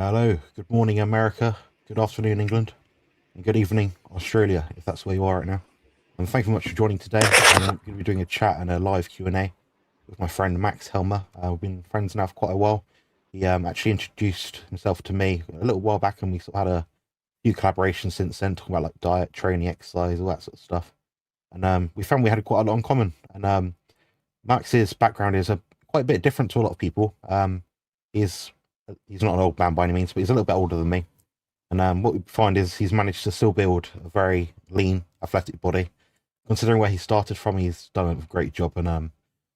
Hello, good morning, America. Good afternoon, England, and good evening, Australia, if that's where you are right now. And thank you very much for joining today. I'm going to be doing a chat and a live Q&A with my friend Max Helmer. We've been friends now for quite a while. He actually introduced himself to me a little while back, and we sort of had a few collaborations since then, talking about like diet, training, exercise, all that sort of stuff. And we found we had quite a lot in common. And Max's background is quite a bit different to a lot of people. He's he's not an old man by any means, but he's a little bit older than me. And what we find is he's managed to still build a very lean, athletic body. Considering where he started from, he's done a great job. And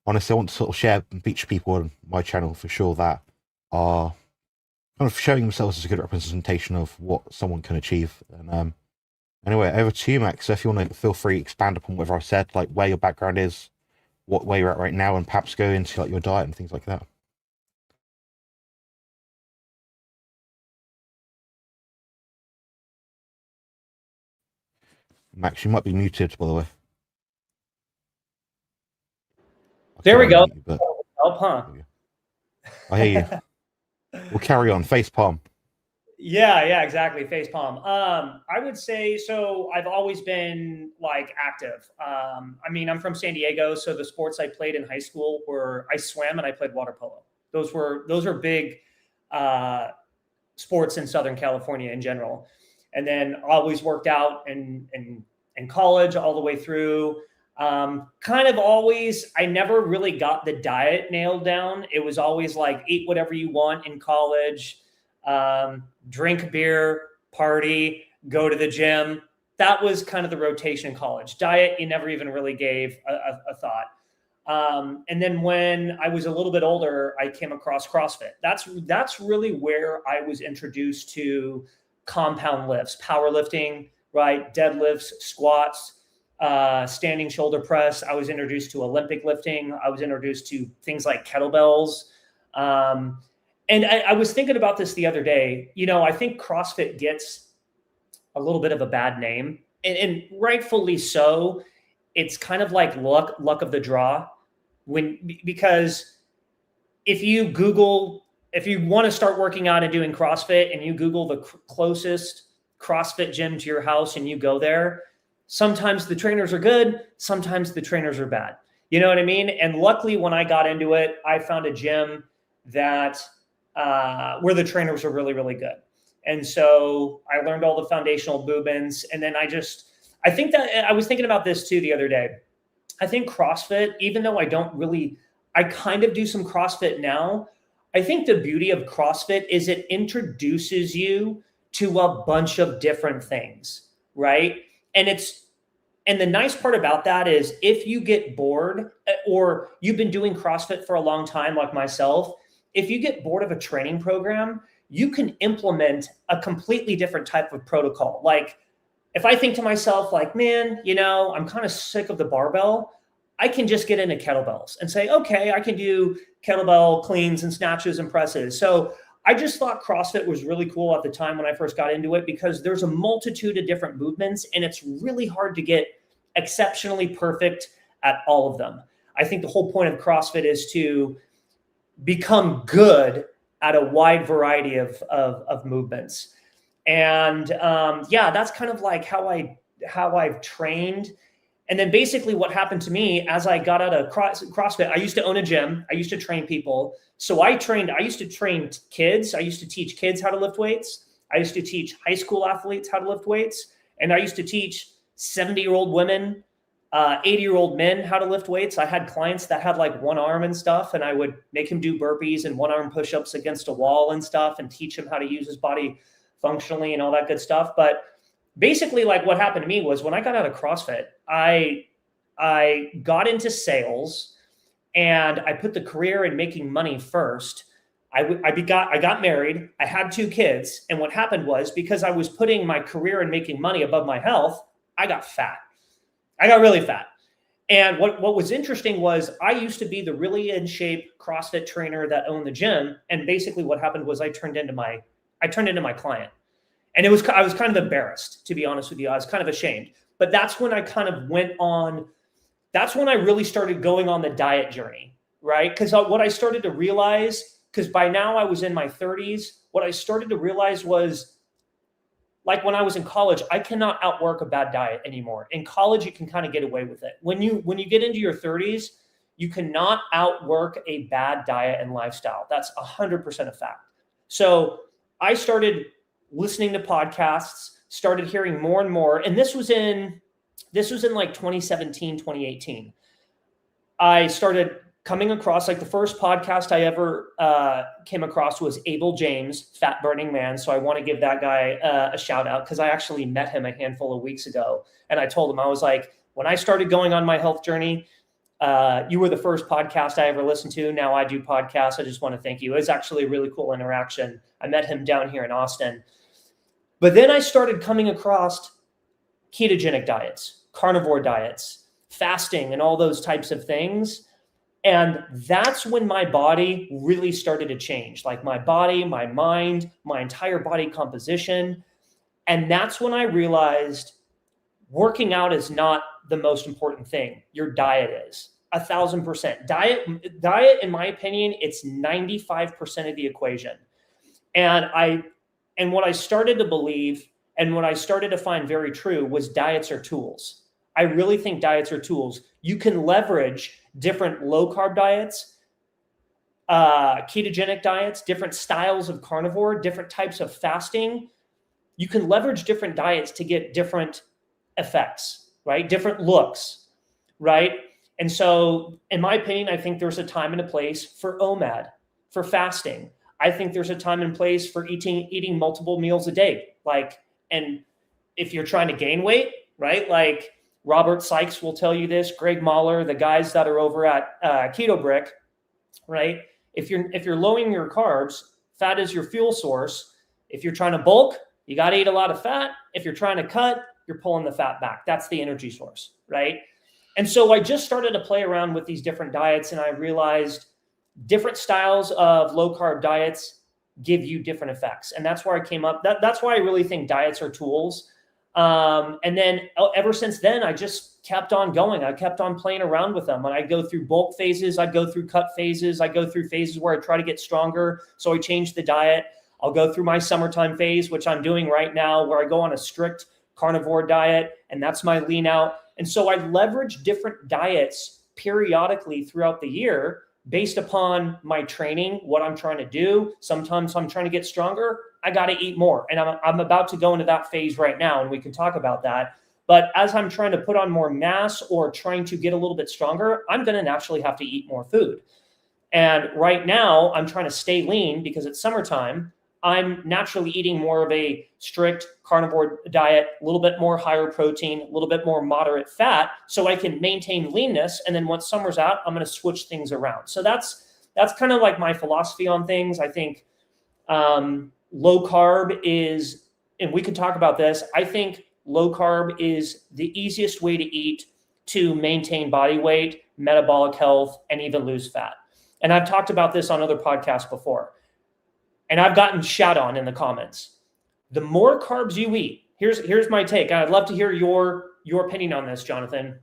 honestly, I want to sort of share and feature people on my channel for sure that are kind of showing themselves as a good representation of what someone can achieve. And anyway, over to you, Max. So if you want to feel free to expand upon whatever I said, like where your background is, where you're at right now, and perhaps go into like your diet and things like that. Max, you might be muted, by the way. There we go. You, but Help, huh? I hear you. We'll carry on. Face palm. Yeah, exactly. Face palm. I would say so. I've always been like active. I mean, I'm from San Diego, so the sports I played in high school were I swam and I played water polo. Those are big sports in Southern California in general. And then always worked out in college all the way through. Kind of always, I never really got the diet nailed down. It was always like eat whatever you want in college, drink beer, party, go to the gym. That was kind of the rotation in college. Diet, you never even really gave a thought. And then when I was a little bit older, I came across CrossFit. That's really where I was introduced to compound lifts, powerlifting, right? Deadlifts, squats, standing shoulder press. I was introduced to Olympic lifting. I was introduced to things like kettlebells. And I was thinking about this the other day. You know, I think CrossFit gets a little bit of a bad name, and rightfully so. It's kind of like luck of the draw, because if you want to start working out and doing CrossFit, and you Google the closest CrossFit gym to your house and you go there, sometimes the trainers are good, sometimes the trainers are bad. You know what I mean? And luckily, when I got into it, I found a gym that where the trainers were really, really good. And so I learned all the foundational movements. And then I think that I was thinking about this too the other day. I think CrossFit, even though I kind of do some CrossFit now, I think the beauty of CrossFit is it introduces you to a bunch of different things, right? And the nice part about that is if you get bored, or you've been doing CrossFit for a long time, like myself, if you get bored of a training program, you can implement a completely different type of protocol. Like if I think to myself, like, man, you know, I'm kind of sick of the barbell, I can just get into kettlebells and say, okay, I can do kettlebell cleans and snatches and presses. So I just thought CrossFit was really cool at the time when I first got into it, because there's a multitude of different movements and it's really hard to get exceptionally perfect at all of them. I think the whole point of CrossFit is to become good at a wide variety of movements. And yeah, that's kind of like how I've trained. And then basically what happened to me as I got out of CrossFit, I used to own a gym. I used to train people. So I used to train kids. I used to teach kids how to lift weights. I used to teach high school athletes how to lift weights. And I used to teach 70-year-old women, 80-year-old men how to lift weights. I had clients that had like one arm and stuff, and I would make him do burpees and one arm push-ups against a wall and stuff, and teach him how to use his body functionally and all that good stuff. But basically, like what happened to me was when I got out of CrossFit, I got into sales, and I put the career in making money first. I got married. I had 2 kids. And what happened was, because I was putting my career in making money above my health, I got fat. I got really fat. And what was interesting was I used to be the really in shape CrossFit trainer that owned the gym. And basically what happened was I turned into my client. And I was kind of embarrassed, to be honest with you. I was kind of ashamed. But that's when I kind of that's when I really started going on the diet journey, right? Because what I started to realize, because by now I was in my 30s, what I started to realize was, like when I was in college, I cannot outwork a bad diet anymore. In college, you can kind of get away with it. When you get into your 30s, you cannot outwork a bad diet and lifestyle. That's 100% a fact. So I started listening to podcasts, started hearing more and more. And this was in like 2017, 2018. I started coming across, like the first podcast I ever came across was Abel James, Fat Burning Man. So I want to give that guy a shout out, because I actually met him a handful of weeks ago. And I told him, I was like, when I started going on my health journey, you were the first podcast I ever listened to. Now I do podcasts. I just want to thank you. It was actually a really cool interaction. I met him down here in Austin. But then I started coming across ketogenic diets, carnivore diets, fasting, and all those types of things. And that's when my body really started to change, like my body, my mind, my entire body composition. And that's when I realized working out is not the most important thing. Your diet is 1,000%. Diet, in my opinion, it's 95% of the equation. And what I started to believe and what I started to find very true was diets are tools. I really think diets are tools. You can leverage different low carb diets, ketogenic diets, different styles of carnivore, different types of fasting. You can leverage different diets to get different effects, right? Different looks, right? And so in my opinion, I think there's a time and a place for OMAD, for fasting. I think there's a time and place for eating multiple meals a day. And if you're trying to gain weight, right? Like Robert Sykes will tell you this, Greg Mahler, the guys that are over at Keto Brick, right? If you're lowering your carbs, fat is your fuel source. If you're trying to bulk, you got to eat a lot of fat. If you're trying to cut, you're pulling the fat back. That's the energy source, right? And so I just started to play around with these different diets, and I realized different styles of low carb diets give you different effects. And that's where I came up. That's why I really think diets are tools. And then ever since then, I just kept on going. I kept on playing around with them. And I go through bulk phases. I go through cut phases. I go through phases where I try to get stronger. So I change the diet. I'll go through my summertime phase, which I'm doing right now, where I go on a strict carnivore diet, and that's my lean out. And so I leverage different diets periodically throughout the year based upon my training, what I'm trying to do. Sometimes I'm trying to get stronger. I got to eat more. And I'm about to go into that phase right now, and we can talk about that. But as I'm trying to put on more mass or trying to get a little bit stronger, I'm going to naturally have to eat more food. And right now I'm trying to stay lean because it's summertime. I'm naturally eating more of a strict carnivore diet, a little bit more higher protein, a little bit more moderate fat, so I can maintain leanness. And then once summer's out, I'm going to switch things around. So that's kind of like my philosophy on things. I think low carb is, and we could talk about this, I think low carb is the easiest way to eat to maintain body weight, metabolic health, and even lose fat. And I've talked about this on other podcasts before. And I've gotten shat on in the comments. The more carbs you eat, here's my take. I'd love to hear your opinion on this, Jonathan.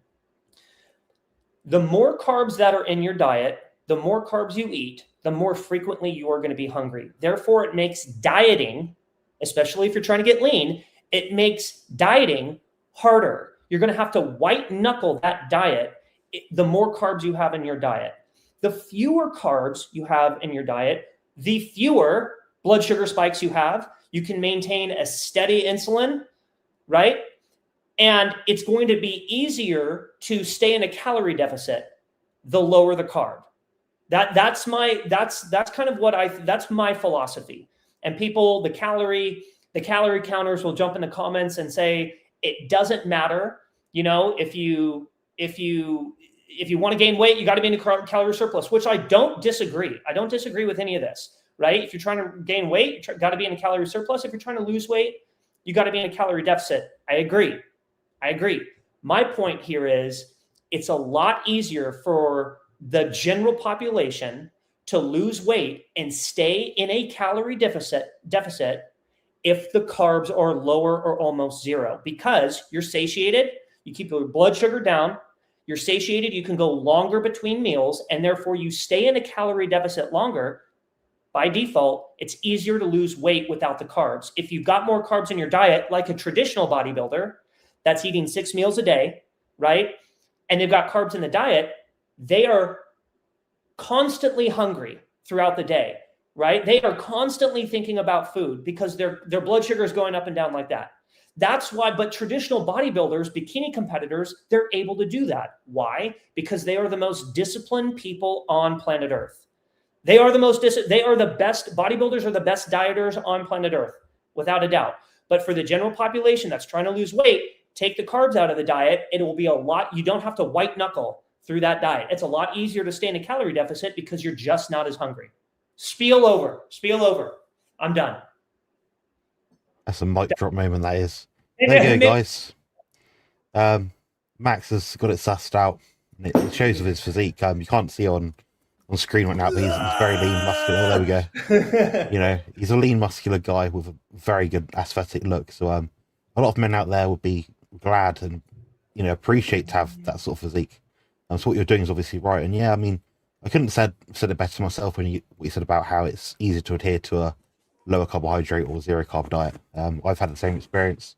The more carbs that are in your diet, the more carbs you eat, the more frequently you are going to be hungry. Therefore, it makes dieting, especially if you're trying to get lean, it makes dieting harder. You're going to have to white knuckle that diet the more carbs you have in your diet. The fewer carbs you have in your diet, the fewer blood sugar spikes you have. You can maintain a steady insulin, right? And it's going to be easier to stay in a calorie deficit the lower the carb. That's kind of that's my philosophy. And people, the calorie counters will jump in the comments and say it doesn't matter. You know, if you want to gain weight, you got to be in a calorie surplus, which I don't disagree. I don't disagree with any of this, right? If you're trying to gain weight, you got to be in a calorie surplus. If you're trying to lose weight, you got to be in a calorie deficit. I agree. My point here is it's a lot easier for the general population to lose weight and stay in a calorie deficit if the carbs are lower or almost zero, because you're satiated, you keep your blood sugar down, you're satiated, you can go longer between meals, and therefore you stay in a calorie deficit longer. by default, it's easier to lose weight without the carbs. If you've got more carbs in your diet, like a traditional bodybuilder that's eating 6 meals a day, right? And they've got carbs in the diet, they are constantly hungry throughout the day, right? They are constantly thinking about food because their blood sugar is going up and down like that. That's why, but traditional bodybuilders, bikini competitors, they're able to do that. Why? Because they are the most disciplined people on planet Earth. They are the best, bodybuilders are the best dieters on planet Earth, without a doubt. But for the general population that's trying to lose weight, take the carbs out of the diet. It will be a lot, you don't have to white knuckle through that diet. It's a lot easier to stay in a calorie deficit because you're just not as hungry. Spiel over. I'm done. That's a mic drop moment, that is. There you go, guys. Max has got it sussed out. And it shows with his physique. You can't see on screen right now, but he's very lean, muscular. Oh, there we go. You know, he's a lean, muscular guy with a very good aesthetic look. So a lot of men out there would be glad and, you know, appreciate to have that sort of physique. So what you're doing is obviously right. And yeah, I mean, I couldn't have said it better myself when you said about how it's easy to adhere to a lower carbohydrate or zero carb diet. I've had the same experience.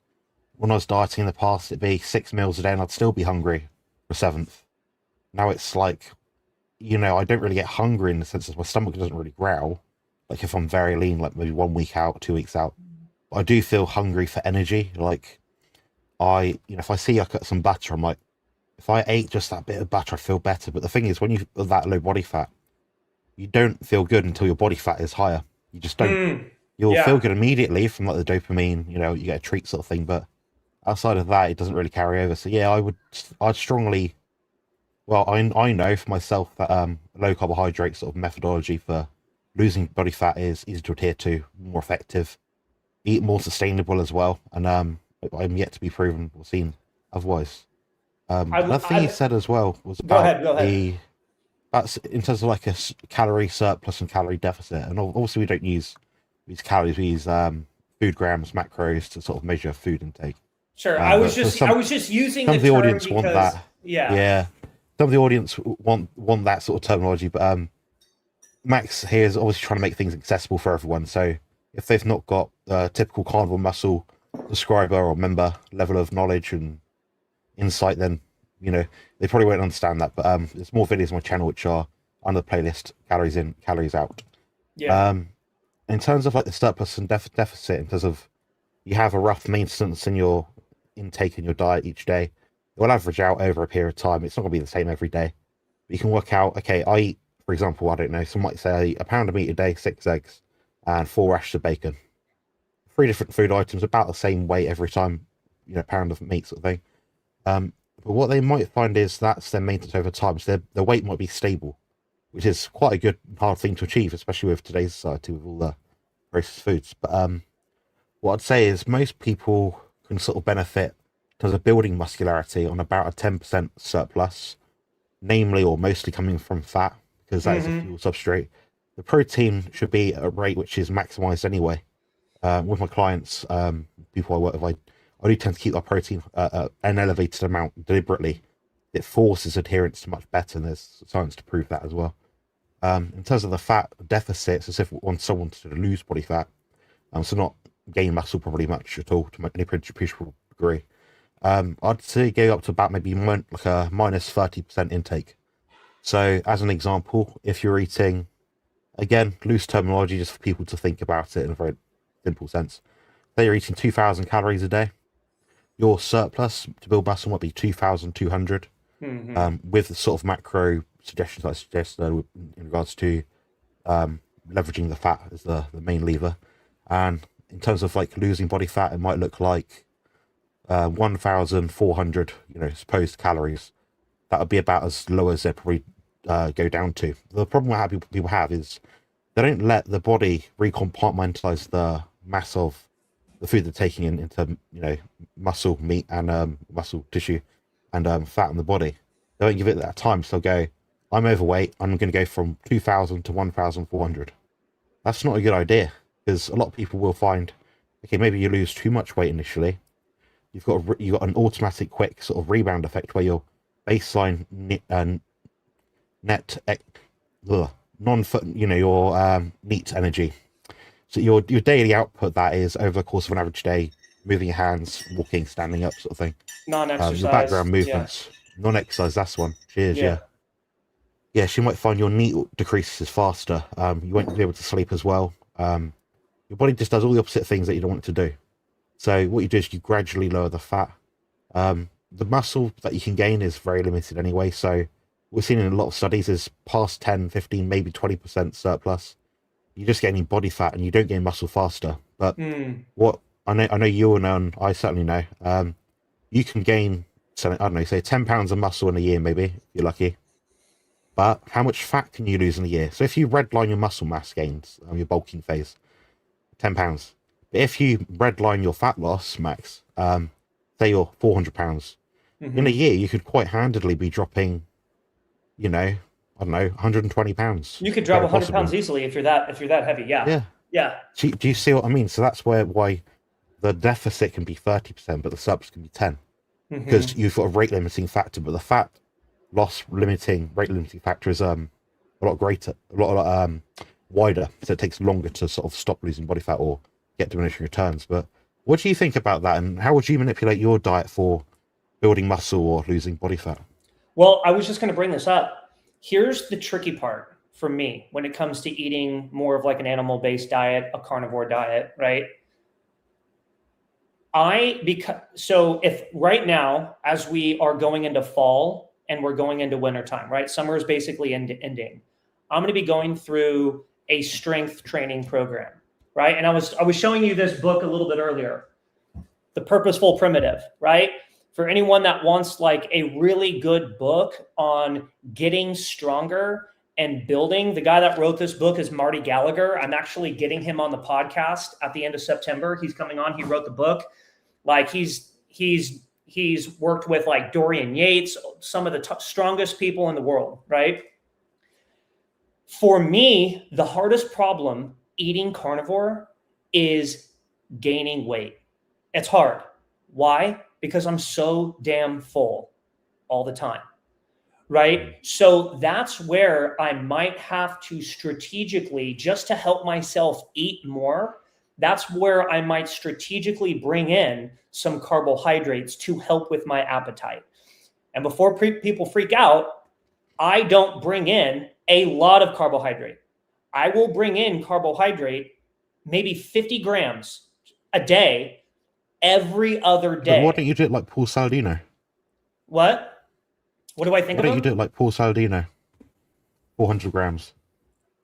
When I was dieting in the past, it'd be 6 meals a day and I'd still be hungry for 7th. Now it's like, you know, I don't really get hungry in the sense that my stomach doesn't really growl. Like if I'm very lean, like maybe 1 week out, 2 weeks out. But I do feel hungry for energy. Like if I see I cut some butter, I'm like, if I ate just that bit of butter, I feel better. But the thing is, when you have that low body fat, you don't feel good until your body fat is higher. You just don't. You'll feel good immediately from like the dopamine, you know, you get a treat sort of thing. But outside of that, it doesn't really carry over. So yeah, I'd strongly, well, I know for myself that low carbohydrate sort of methodology for losing body fat is easy to adhere to, more effective, eat more sustainable as well. And I'm yet to be proven or seen otherwise. Another thing you said as well was about go ahead. That's in terms of like a calorie surplus and calorie deficit. And obviously we don't use calories, we use food grams, macros to sort of measure food intake. Sure. I was just using some of the term audience because, want that. Yeah. Some of the audience want that sort of terminology, but Max here is obviously trying to make things accessible for everyone. So if they've not got a typical Carnivore muscle subscriber or member level of knowledge and insight, then you know they probably won't understand that. But there's more videos on my channel which are on the playlist, calories in, calories out. In terms of like the surplus and deficit, in terms of you have a rough maintenance in your intake in your diet each day, it will average out over a period of time. It's not going to be the same every day, but you can work out, okay, I eat, for example, I don't know, some might say I eat a pound of meat a day, 6 eggs and 4 rashers of bacon. 3 different food items, about the same weight every time, you know, pound of meat sort of thing. But what they might find is that's their maintenance over time. So their weight might be stable, which is quite a good, hard thing to achieve, especially with today's society with all the processed foods. But what I'd say is most people can sort of benefit in terms of building muscularity on about a 10% surplus, namely or mostly coming from fat, because that is a fuel substrate. The protein should be at a rate which is maximized anyway. With my clients, people I work with, I do tend to keep our protein an elevated amount deliberately. It forces adherence to much better, and there's science to prove that as well. In terms of the fat deficits, as if someone to lose body fat, so not gain muscle probably much at all to any appreciable degree. I'd say go up to about maybe like a minus 30% intake. So as an example, if you're eating, again, loose terminology just for people to think about it in a very simple sense. Say you're eating 2,000 calories a day. Your surplus to build muscle might be 2,200, with the sort of macro suggestions I suggested in regards to leveraging the fat as the main lever. And in terms of like losing body fat, it might look like 1,400, you know, supposed calories. That would be about as low as they probably go down to. The problem I have people have is they don't let the body recompartmentalize the mass of the food they're taking into, you know, muscle, meat, and muscle tissue, and fat in the body. They don't give it that time, so they'll go, I'm overweight, I'm going to go from 2,000 to 1,400. That's not a good idea, because a lot of people will find, okay, maybe you lose too much weight initially. You've got an automatic quick sort of rebound effect where your baseline your NEAT energy. So your daily output, that is over the course of an average day, moving your hands, walking, standing up, sort of thing. Your Non-exercise. background movements, non-exercise. That's one. Cheers. Yeah. Yeah. You might find your NEAT decreases faster. You won't be able to sleep as well. Your body just does all the opposite things that you don't want it to do. So what you do is you gradually lower the fat. The muscle that you can gain is very limited anyway. So we've seen in a lot of studies is past 10, 15, maybe 20% surplus. You're just gaining body fat and you don't gain muscle faster. But what I know you will know, and I certainly know, you can gain, I don't know, say 10 pounds of muscle in a year, maybe, if you're lucky. But how much fat can you lose in a year? So if you redline your muscle mass gains, your bulking phase, 10 pounds. But if you redline your fat loss, Max, say you're 400 pounds, in a year, you could quite handily be dropping, I don't know, 120 pounds. You could drop 100 pounds easily if you're that heavy. Yeah. Do you see what I mean? So that's why the deficit can be 30%, but the surplus can be 10, because you've got a rate limiting factor, but the fat loss rate limiting factor is a lot greater, a lot wider. So it takes longer to sort of stop losing body fat or get diminishing returns. But what do you think about that, and how would you manipulate your diet for building muscle or losing body fat? Well, I was just going to bring this up. Here's the tricky part for me when it comes to eating more of like an animal-based diet, a carnivore diet, right? So if right now, as we are going into fall and we're going into wintertime, right? Summer is basically ending. I'm going to be going through a strength training program, right? And I was showing you this book a little bit earlier, The Purposeful Primitive, right? For anyone that wants like a really good book on getting stronger and building, the guy that wrote this book is Marty Gallagher. I'm actually getting him on the podcast at the end of September. He's coming on. He wrote the book. Like he's worked with like Dorian Yates, some of the strongest people in the world, right? For me, the hardest problem eating carnivore is gaining weight. It's hard. Why? Because I'm so damn full all the time, right? So that's where I might have to strategically, just to help myself eat more, that's where I might strategically bring in some carbohydrates to help with my appetite. And before people freak out, I don't bring in a lot of carbohydrate. I will bring in carbohydrate, maybe 50 grams a day, every other day. But why don't you do it like Paul Saladino? What do I think? Why don't you do it like Paul Saladino? 400 grams.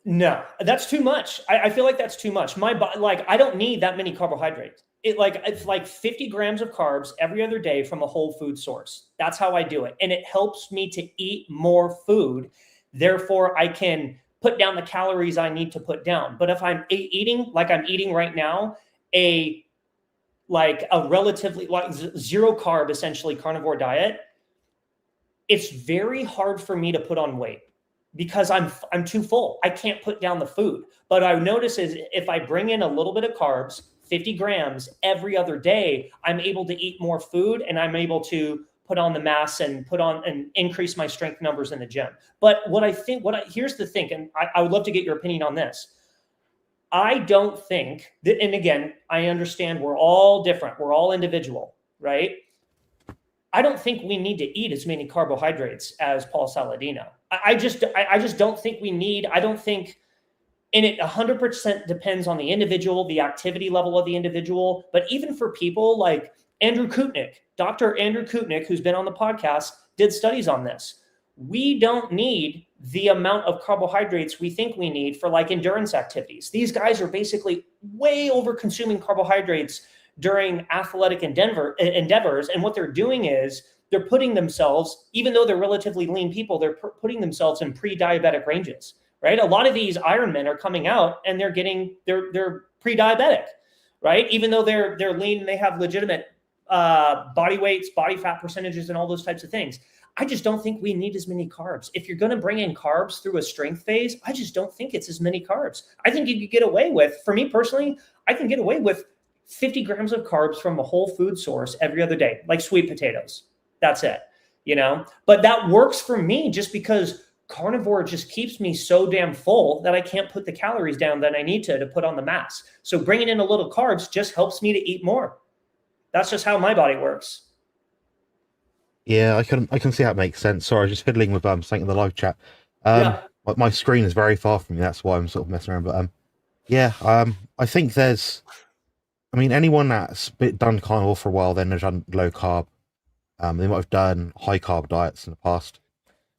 No, that's too much. I feel like that's too much. My body, like, I don't need that many carbohydrates. It's like 50 grams of carbs every other day from a whole food source. That's how I do it. And it helps me to eat more food. Therefore, I can put down the calories I need to put down. But if I'm eating like I'm eating right now, a relatively like zero carb, essentially carnivore diet, it's very hard for me to put on weight because I'm too full. I can't put down the food. But I notice is if I bring in a little bit of carbs, 50 grams every other day, I'm able to eat more food and I'm able to put on the mass and increase my strength numbers in the gym. But here's the thing, and I would love to get your opinion on this. I don't think that, and again, I understand we're all different. We're all individual, right? I don't think we need to eat as many carbohydrates as Paul Saladino. I just don't think we need, I don't think, and it 100% depends on the individual, the activity level of the individual. But even for people like Andrew Kutnick, Dr. Andrew Kutnick, who's been on the podcast, did studies on this. We don't need the amount of carbohydrates we think we need for like endurance activities. These guys are basically way over consuming carbohydrates during athletic endeavors. And what they're doing is they're putting themselves, even though they're relatively lean people, they're putting themselves in pre-diabetic ranges, right? A lot of these Ironmen are coming out and they're pre-diabetic, right? Even though they're lean and they have legitimate body weights, body fat percentages, and all those types of things. I just don't think we need as many carbs. If you're going to bring in carbs through a strength phase, I just don't think it's as many carbs. I think you could get away with, for me personally, I can get away with 50 grams of carbs from a whole food source every other day, like sweet potatoes. That's it, But that works for me just because carnivore just keeps me so damn full that I can't put the calories down that I need to put on the mass. So bringing in a little carbs just helps me to eat more. That's just how my body works. Yeah, I can see how it makes sense. Sorry, I was just fiddling with something in the live chat. Yeah. My screen is very far from me. That's why I'm sort of messing around. But yeah, I think there's. I mean, anyone that's done carnivore for a while, then they've done low carb. They might have done high carb diets in the past.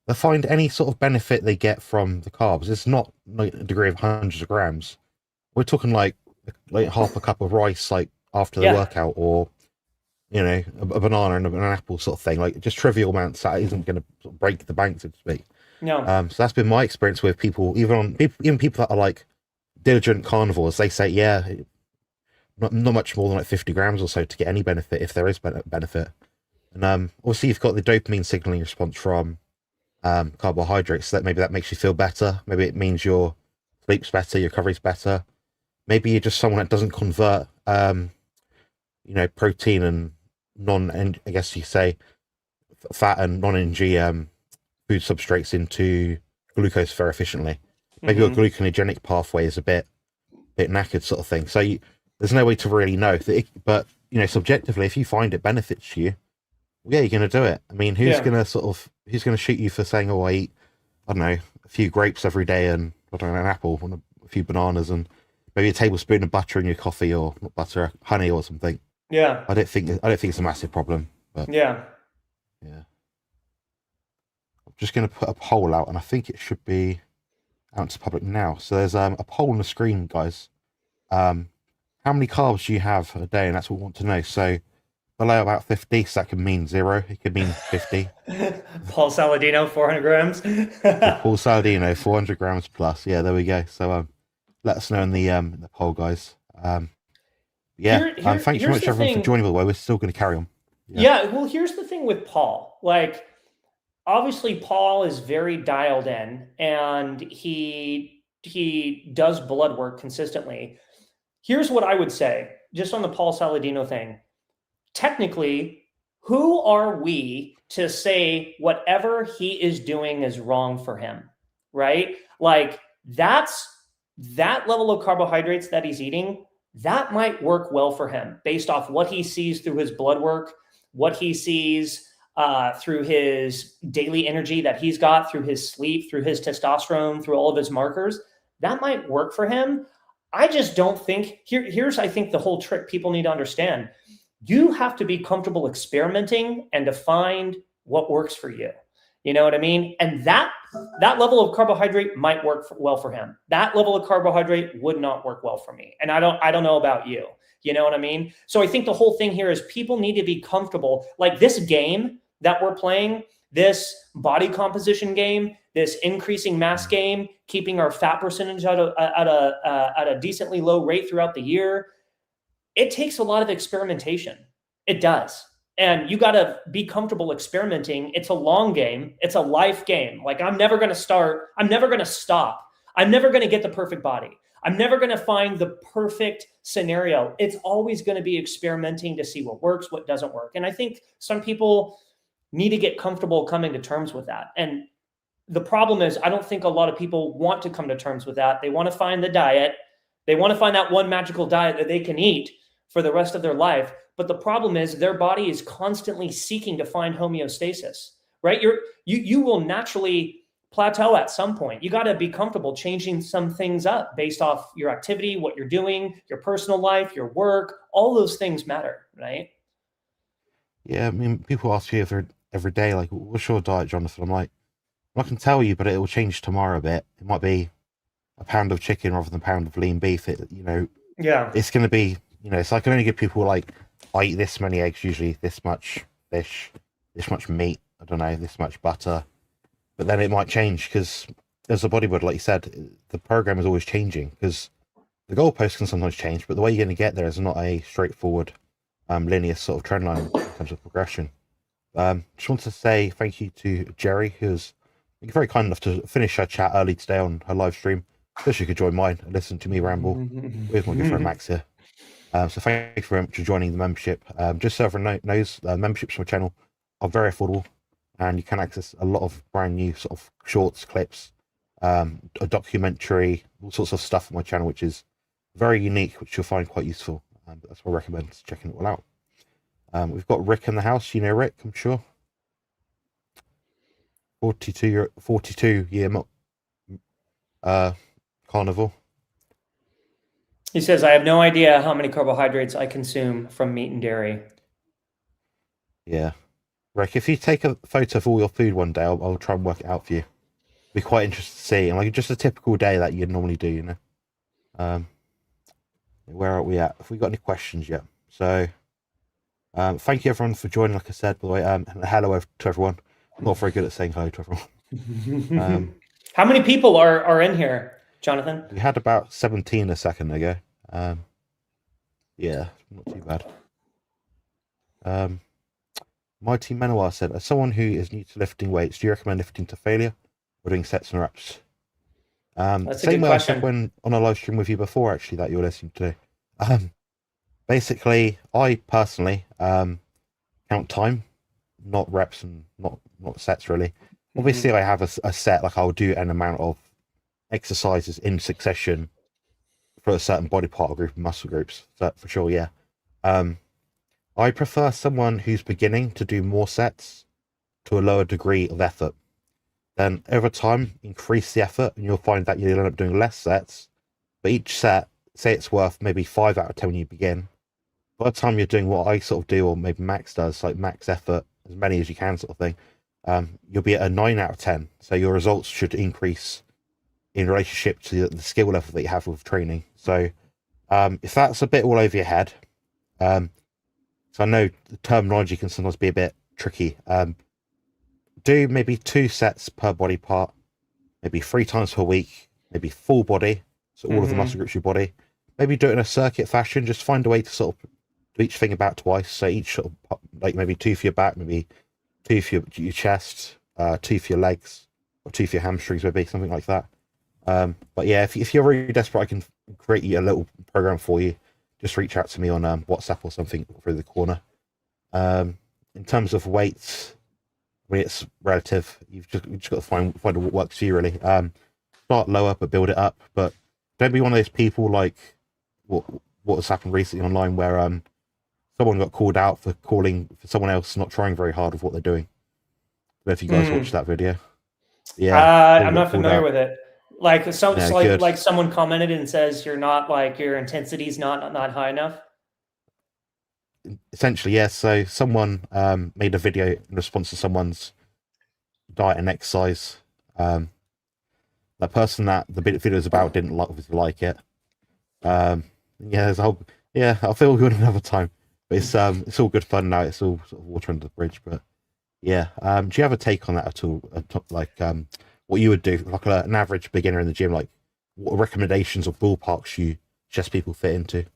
They find any sort of benefit they get from the carbs. It's not like a degree of hundreds of grams. We're talking like half a cup of rice, like after the Yeah. workout, or a banana and an apple sort of thing. Like just trivial amounts that isn't going to sort of break the bank, so to speak. No. So that's been my experience with people, even people that are like diligent carnivores. They say, yeah, not much more than like 50 grams or so to get any benefit, if there is benefit. And obviously you've got the dopamine signaling response from carbohydrates, so that maybe that makes you feel better. Maybe it means your sleep's better, your recovery's better. Maybe you're just someone that doesn't convert protein and and I guess you say fat and non-energy food substrates into glucose very efficiently. Maybe your gluconogenic pathway is a bit knackered, sort of thing. So there's no way to really know. But subjectively, if you find it benefits you, yeah, you're going to do it. I mean, who's going to shoot you for saying, oh, I eat, I don't know, a few grapes every day and I don't know, an apple and a few bananas and maybe a tablespoon of butter in your coffee, or not butter, honey or something. Yeah. I don't think it's a massive problem. But Yeah. I'm just going to put a poll out, and I think it should be out to the public now. So there's a poll on the screen, guys. How many carbs do you have a day? And that's what we want to know. So below about 50, so that could mean 0. It could mean 50. Paul Saladino, 400 grams. Paul Saladino, 400 grams plus. Yeah, there we go. So let us know in the poll, guys. Thanks so much, everyone, for joining. By the way, we're still going to carry on. Yeah. Well, here's the thing with Paul. Like, obviously, Paul is very dialed in, and he does blood work consistently. Here's what I would say, just on the Paul Saladino thing. Technically, who are we to say whatever he is doing is wrong for him, right? Like, that level of carbohydrates that he's eating, that might work well for him based off what he sees through his blood work, what he sees through his daily energy that he's got, through his sleep, through his testosterone, through all of his markers. That might work for him. I just don't think, here's I think the whole trick people need to understand. You have to be comfortable experimenting and to find what works for you. You know what I mean? And that level of carbohydrate might work well for him. That level of carbohydrate would not work well for me. And I don't know about you. You know what I mean? So I think the whole thing here is people need to be comfortable. Like this game that we're playing, this body composition game, this increasing mass game, keeping our fat percentage at a decently low rate throughout the year. It takes a lot of experimentation. It does. And you got to be comfortable experimenting. It's a long game. It's a life game. Like I'm never going to stop. I'm never going to get the perfect body. I'm never going to find the perfect scenario. It's always going to be experimenting to see what works, what doesn't work. And I think some people need to get comfortable coming to terms with that. And the problem is, I don't think a lot of people want to come to terms with that. They want to find the diet. They want to find that one magical diet that they can eat for the rest of their life. But the problem is their body is constantly seeking to find homeostasis, right? You will naturally plateau at some point. You got to be comfortable changing some things up based off your activity, what you're doing, your personal life, your work. All those things matter, right? Yeah, I mean, people ask you every day, like, what's your diet, Jonathan? I'm like, I can tell you, but it will change tomorrow a bit. It might be a pound of chicken rather than a pound of lean beef. Yeah, it's going to be, so I can only give people like, I eat this many eggs, usually this much fish, this much meat, I don't know, this much butter. But then it might change because as a bodybuilder, like you said, the program is always changing because the goalposts can sometimes change, but the way you're going to get there is not a straightforward, linear sort of trend line in terms of progression. Just want to say thank you to Jerry, who's very kind enough to finish her chat early today on her live stream, so she could join mine and listen to me ramble with my good friend Max here. So thank you very much for joining the membership. Just so everyone knows, memberships for my channel are very affordable. and you can access a lot of brand new sort of shorts, clips, a documentary, all sorts of stuff on my channel, which is very unique, which you'll find quite useful. But that's why I recommend checking it all out. We've got Rick in the house. You know Rick, I'm sure. 42 year carnivore. He says, I have no idea how many carbohydrates I consume from meat and dairy. Yeah. Rick, if you take a photo of all your food one day, I'll try and work it out for you. Be quite interested to see, and like just a typical day that you'd normally do, you know. Where are we at? Have we got any questions yet? So, thank you everyone for joining. Like I said, by the way, hello to everyone. I'm not very good at saying hello to everyone. How many people are in here, Jonathan? We had about 17 a second ago. Yeah, not too bad. Mighty Manoir said, as someone who is new to lifting weights, do you recommend lifting to failure or doing sets and reps? That's a same good way question. I said when on a live stream with you before, actually, that you were listening to. Basically, I personally count time, not reps and not sets really. Obviously, I have a set, like I'll do an amount of exercises in succession for a certain body part or group of muscle groups, so for sure, yeah. I prefer someone who's beginning to do more sets to a lower degree of effort. Then over time, increase the effort, and you'll find that you'll end up doing less sets. But each set, say it's worth maybe 5 out of 10 when you begin. By the time you're doing what I sort of do, or maybe Max does, like max effort, as many as you can sort of thing, you'll be at a 9 out of 10. So your results should increase in relationship to the skill level that you have with training. So if that's a bit all over your head, so I know the terminology can sometimes be a bit tricky. Do maybe 2 sets per body part, maybe 3 times per week, maybe full body, so all of the muscle groups of your body. Maybe do it in a circuit fashion. Just find a way to sort of do each thing about twice. So each sort of, like maybe 2 for your back, maybe 2 for your chest, 2 for your legs, or 2 for your hamstrings, maybe something like that. But yeah, if you're really desperate, I can create you a little program for you. Just reach out to me on WhatsApp or something through the corner. In terms of weights, I mean, it's relative. You've just got to find what works for you, really. Start lower, but build it up. But don't be one of those people like what has happened recently online, where someone got called out for calling for someone else not trying very hard with what they're doing. I don't know if you guys watched that video. Yeah, I'm not familiar with it. Like like someone commented and says you're not like your intensity's not high enough. Essentially, yes. So someone made a video in response to someone's diet and exercise. The person that the video is about didn't obviously like it. Yeah, there's a whole, yeah, I'll feel good another time. But it's all good fun now. It's all sort of water under the bridge. But yeah, do you have a take on that at all? Like what you would do, like an average beginner in the gym, like what recommendations or ballparks you suggest people fit into?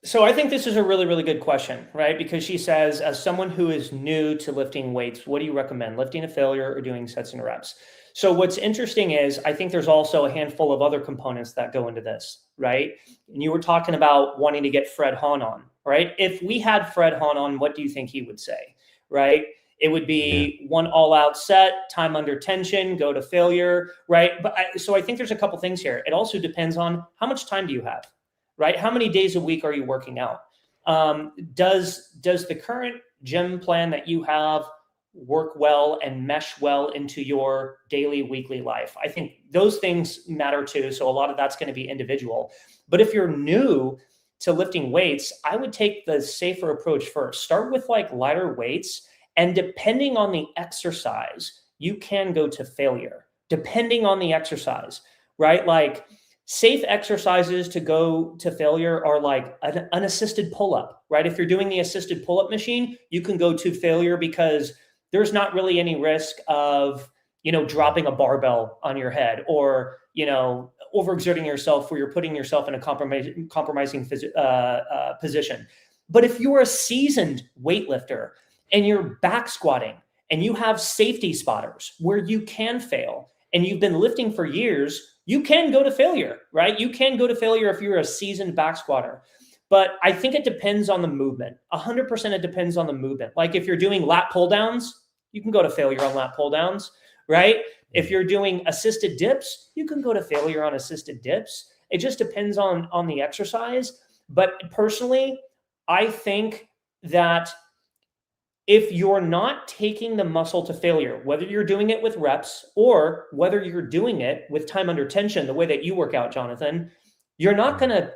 So I think this is a really, really good question, right? Because she says, as someone who is new to lifting weights, what do you recommend, lifting to failure or doing sets and reps? So what's interesting is I think there's also a handful of other components that go into this, right? And you were talking about wanting to get Fred Hahn on, right? If we had Fred Hahn on, what do you think he would say, right? It would be one all-out set, time under tension, go to failure, right? But so I think there's a couple things here. It also depends on how much time do you have, right? How many days a week are you working out? Does the current gym plan that you have work well and mesh well into your daily, weekly life? I think those things matter too. So a lot of that's going to be individual. But if you're new to lifting weights, I would take the safer approach first. Start with like lighter weights. And depending on the exercise, you can go to failure, depending on the exercise, right? Like safe exercises to go to failure are like an assisted pull-up, right? If you're doing the assisted pull-up machine, you can go to failure because there's not really any risk of, dropping a barbell on your head or, overexerting yourself where you're putting yourself in a compromising position. But if you're a seasoned weightlifter and you're back squatting and you have safety spotters where you can fail and you've been lifting for years, you can go to failure, right? You can go to failure if you're a seasoned back squatter. But I think it depends on the movement. 100% it depends on the movement. Like if you're doing lat pull downs, You can go to failure on lat pull downs, right? If you're doing assisted dips, you can go to failure on assisted dips. It just depends on the exercise. But personally, I think that if you're not taking the muscle to failure, whether you're doing it with reps or whether you're doing it with time under tension, the way that you work out, Jonathan, you're not gonna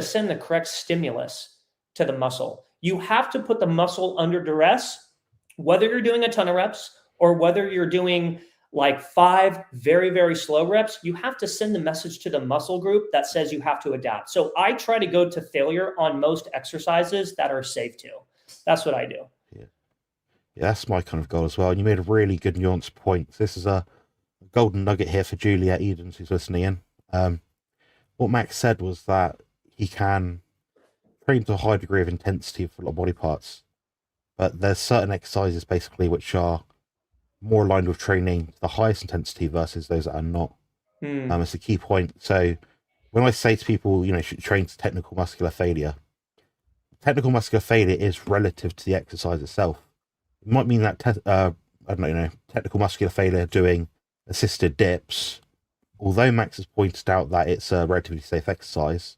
send the correct stimulus to the muscle. You have to put the muscle under duress, whether you're doing a ton of reps or whether you're doing like 5 very, very slow reps. You have to send the message to the muscle group that says you have to adapt. So I try to go to failure on most exercises that are safe to. That's what I do. Yeah, that's my kind of goal as well. And you made a really good nuanced point. This is a golden nugget here for Juliet Edens, who's listening in. What Max said was that he can train to a high degree of intensity for a lot of body parts, but there's certain exercises basically which are more aligned with training to the highest intensity versus those that are not. It's a key point. So when I say to people, you should train to technical muscular failure is relative to the exercise itself. It might mean that technical muscular failure doing assisted dips, although Max has pointed out that it's a relatively safe exercise.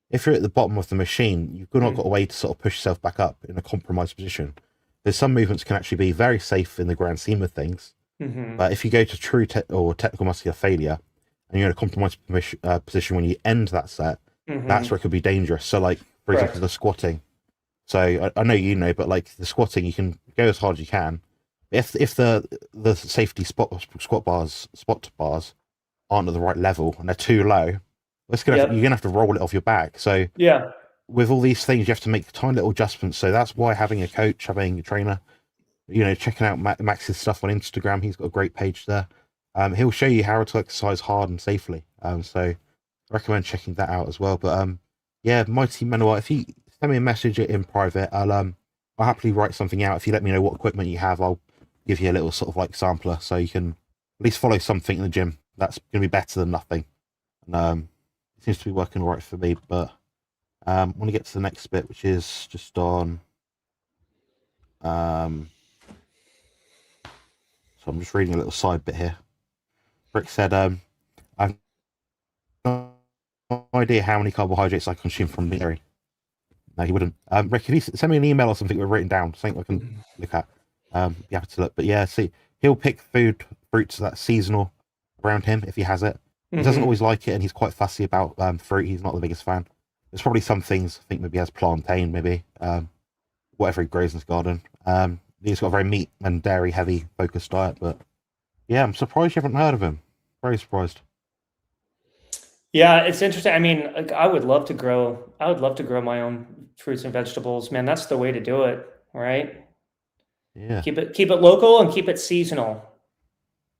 If you're at the bottom of the machine, you've not got a way to sort of push yourself back up in a compromised position. There's some movements can actually be very safe in the grand scheme of things, but if you go to true technical muscular failure and you're in a compromised position when you end that set, that's where it could be dangerous. So, like for example, the squatting. So I know but like the squatting, you can go as hard as you can. If the safety spot bars aren't at the right level and they're too low, you're gonna have to roll it off your back. So with all these things, you have to make tiny little adjustments. So that's why having a coach, having a trainer, checking out Max's stuff on Instagram, he's got a great page there. He'll show you how to exercise hard and safely. So I recommend checking that out as well. But Mighty Manuel, if you send me a message in private, I'll happily write something out. If you let me know what equipment you have, I'll give you a little sort of like sampler so you can at least follow something in the gym. That's going to be better than nothing. And it seems to be working all right for me. But I want to get to the next bit, which is just on. So I'm just reading a little side bit here. Rick said, I've no idea how many carbohydrates I consume from dairy. No, he wouldn't. Rick, if you send me an email or something with written down, something I can look at, be happy to look. But yeah, see, he'll pick fruits that's seasonal around him if he has it. He doesn't always like it, and he's quite fussy about fruit. He's not the biggest fan. There's probably some things, I think maybe he has plantain, maybe, whatever he grows in his garden. He's got a very meat and dairy heavy focused diet, but yeah, I'm surprised you haven't heard of him. Very surprised. Yeah, it's interesting. I mean, I would love to grow my own fruits and vegetables, man. That's the way to do it, right? Yeah. Keep it local and keep it seasonal.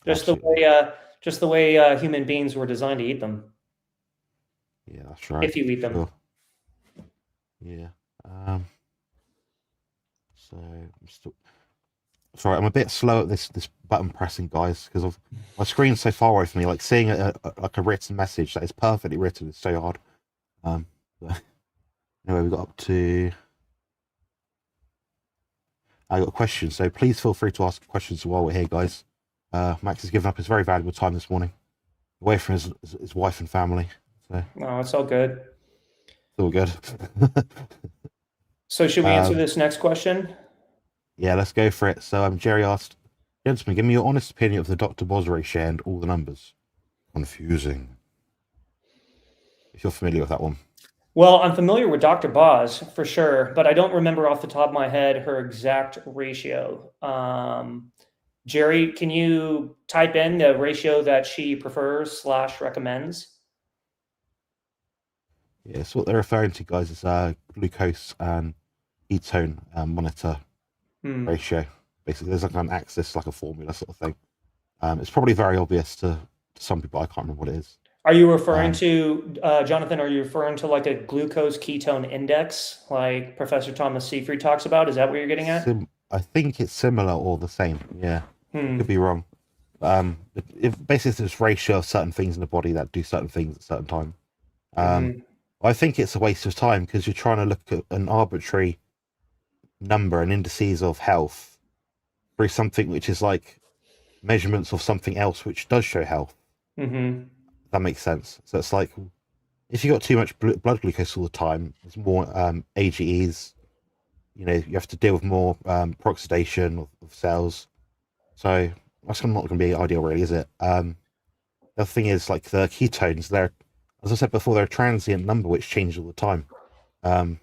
Just the way human beings were designed to eat them. Yeah, that's right. If you eat them. Sure. Yeah. So I'm a bit slow at this button pressing, guys, because my screen's so far away from me. Like seeing a written message that is perfectly written is so hard. Anyway, we got up to. I got a question, so please feel free to ask questions while we're here, guys. Max has given up his very valuable time this morning, away from his wife and family. So. No, it's all good. It's all good. So should we answer this next question? Yeah, let's go for it. So Jerry asked, gentlemen, give me your honest opinion of the Dr. Boz ratio and all the numbers. Confusing. If you're familiar with that one. Well, I'm familiar with Dr. Boz for sure, but I don't remember off the top of my head her exact ratio. Jerry, can you type in the ratio that she prefers / recommends? Yeah, so what they're referring to, guys, is glucose and ketone monitor ratio. Basically, there's like an axis, like a formula sort of thing. It's probably very obvious to some people. I can't remember what it is. Are you referring to, Jonathan, are you referring to like a glucose ketone index like Professor Thomas Seyfried talks about? Is that what you're getting at? I think it's similar or the same. Yeah, could be wrong. Basically, it's this ratio of certain things in the body that do certain things at a certain time. I think it's a waste of time because you're trying to look at an arbitrary number and indices of health through something which is like measurements of something else which does show health. Mm-hmm. That makes sense. So it's like if you got too much blood glucose all the time, there's more AGEs. You know, you have to deal with more peroxidation of cells. So that's not going to be ideal, really, is it? The other thing is like the ketones. They're, as I said before, they're a transient number which changes all the time,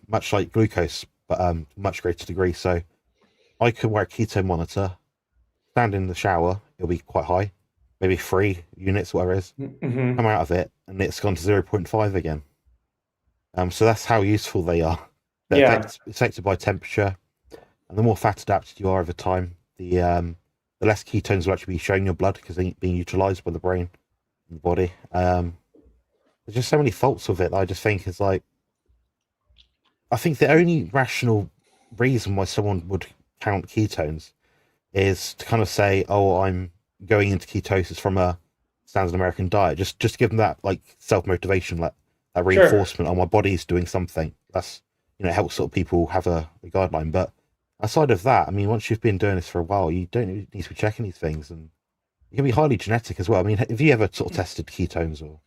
much like glucose, but much greater degree. So I could wear a keto monitor, stand in the shower, it'll be quite high, maybe 3 units, whatever it is. Mm-hmm. Come out of it, and it's gone to 0.5 again. So that's how useful they are. They're affected by temperature, and the more fat adapted you are over time, the less ketones will actually be showing in your blood because they're being utilized by the brain and the body. There's just so many faults with it that I just think is like, I think the only rational reason why someone would count ketones is to kind of say, oh, I'm going into ketosis from a standard American diet. Just to give them that like self-motivation, like that reinforcement, oh, my body's doing something. That's, you know, it helps sort of people have a guideline. But aside of that, I mean, once you've been doing this for a while, you don't need to be checking these things, and it can be highly genetic as well. I mean, have you ever sort of tested ketones or?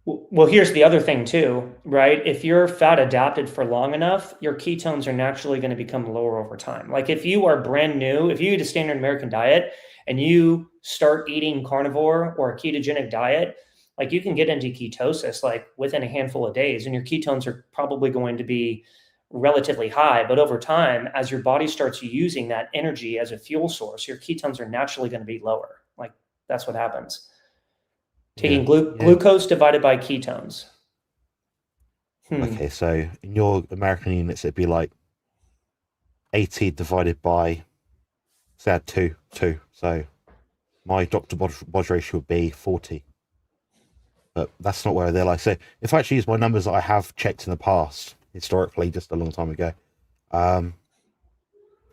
Well, here's the other thing too, right? If you're fat adapted for long enough, your ketones are naturally going to become lower over time. Like if you are brand new, if you eat a standard American diet and you start eating carnivore or a ketogenic diet, like you can get into ketosis like within a handful of days, and your ketones are probably going to be relatively high. But over time, as your body starts using that energy as a fuel source, your ketones are naturally going to be lower. Like that's what happens. Taking glucose divided by ketones. Okay, so in your American units, it'd be like 80 divided by, say, I had two. So my Dr. Bodge ratio would be 40. But that's not where they're like. So if I actually use my numbers that I have checked in the past, historically, just a long time ago,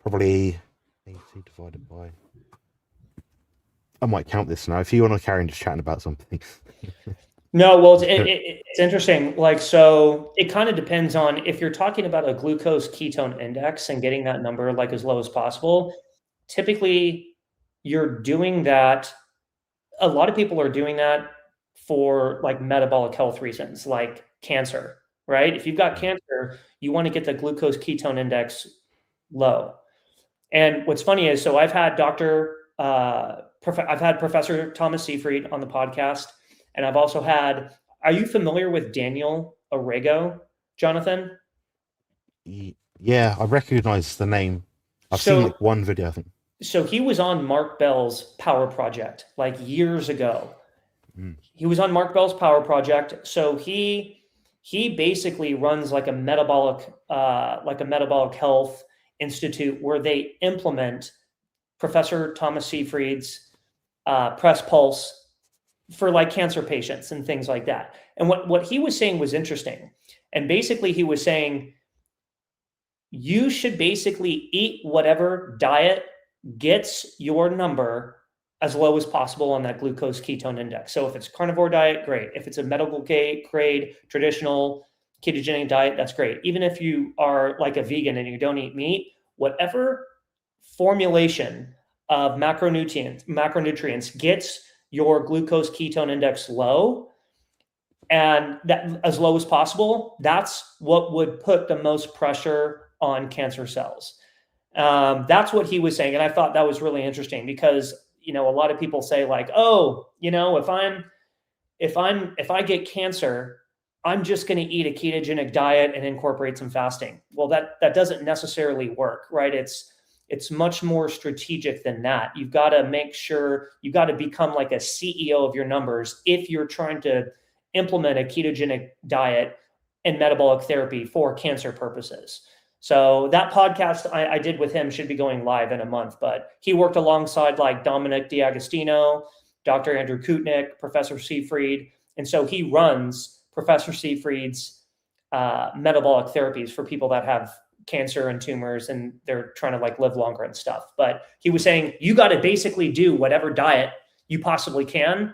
probably 80 divided by... I might count this now. If you want to carry on just chatting about something. No, well, it's interesting. Like, so it kind of depends on if you're talking about a glucose ketone index and getting that number like as low as possible. Typically, you're doing that. A lot of people are doing that for like metabolic health reasons, like cancer, right? If you've got cancer, you want to get the glucose ketone index low. And what's funny is, so I've had Professor Thomas Seyfried on the podcast, and I've also had, are you familiar with Daniel Orrego, Jonathan? Yeah, I recognize the name. I've seen like one video, I think. So he was on Mark Bell's Power Project like years ago. He was on Mark Bell's Power Project. So he basically runs like a metabolic health institute where they implement Professor Thomas Seyfried's press pulse for like cancer patients and things like that. And what he was saying was interesting. And basically he was saying, you should basically eat whatever diet gets your number as low as possible on that glucose ketone index. So if it's carnivore diet, great. If it's a medical grade, traditional ketogenic diet, that's great. Even if you are like a vegan and you don't eat meat, whatever formulation of macronutrients gets your glucose ketone index low, and that as low as possible, that's what would put the most pressure on cancer cells. That's what he was saying. And I thought that was really interesting because, you know, a lot of people say like, oh, you know, if I get cancer, I'm just going to eat a ketogenic diet and incorporate some fasting. Well, that doesn't necessarily work, right? It's much more strategic than that. You've got to make sure, you've got to become like a CEO of your numbers if you're trying to implement a ketogenic diet and metabolic therapy for cancer purposes. So that podcast I did with him should be going live in a month, but he worked alongside like Dominic D'Agostino, Dr. Andrew Kutnick, Professor Seyfried. And so he runs Professor Seyfried's metabolic therapies for people that have cancer and tumors and they're trying to like live longer and stuff. But he was saying, you got to basically do whatever diet you possibly can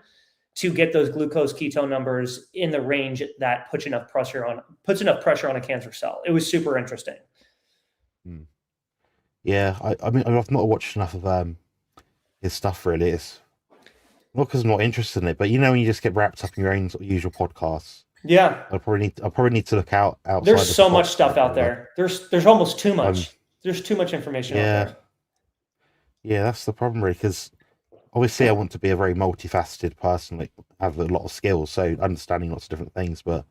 to get those glucose ketone numbers in the range that puts enough pressure on a cancer cell. It was super interesting. Yeah, I mean, I've not watched enough of his stuff really. It's not because I'm not interested in it, but when you just get wrapped up in your own sort of usual podcasts, Yeah. I probably need to look There's outside of the so much box a stuff bit out more. there. There's almost too Um, much. There's too much information out yeah, there. yeah, that's the problem really. Because obviously, I want to be a very multifaceted person, like have a lot of skills, so understanding lots of different things. But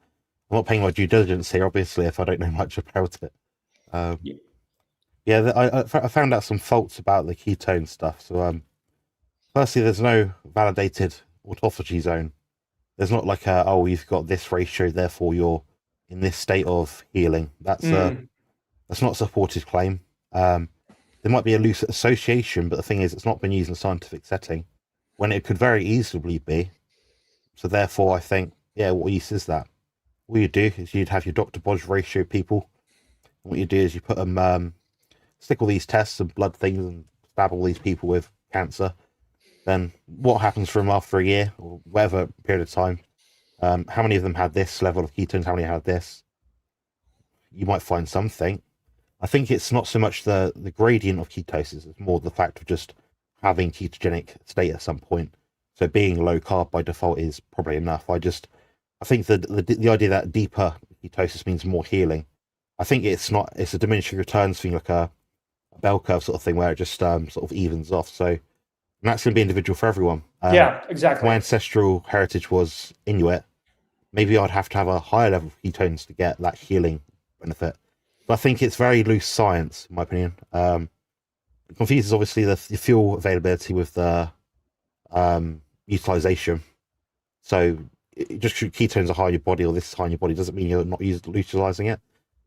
I'm not paying my due diligence here, obviously, if I don't know much about it. Um, Yeah. yeah, I found out some faults about the ketone stuff. So, firstly, there's no validated autophagy zone. There's not like you've got this ratio, therefore you're in this state of healing. Mm, That's not a supported claim. Um, there might be a loose association, but the thing is, it's not been used in a scientific setting when it could very easily be. So therefore, I think, yeah, what use is that? What you do is you'd have your Dr. Bodge ratio people. And what you do is you put them, stick all these tests and blood things and stab all these people with cancer. Then what happens from after a year or whatever period of time? How many of them had this level of ketones? How many had this? You might find something. I think it's not so much the gradient of ketosis; it's more the fact of just having ketogenic state at some point. So being low carb by default is probably enough. I think the idea that deeper ketosis means more healing. I think it's not. It's a diminishing returns thing, like a bell curve sort of thing, where it just sort of evens off. So and that's going to be individual for everyone. yeah, If my exactly. ancestral heritage was Inuit, maybe I'd have to have a higher level of ketones to get that healing benefit. But I think it's very loose science, in my opinion. It confuses obviously the fuel availability with the utilization. So just ketones are high in your body or this is high in your body doesn't mean you're not utilizing it.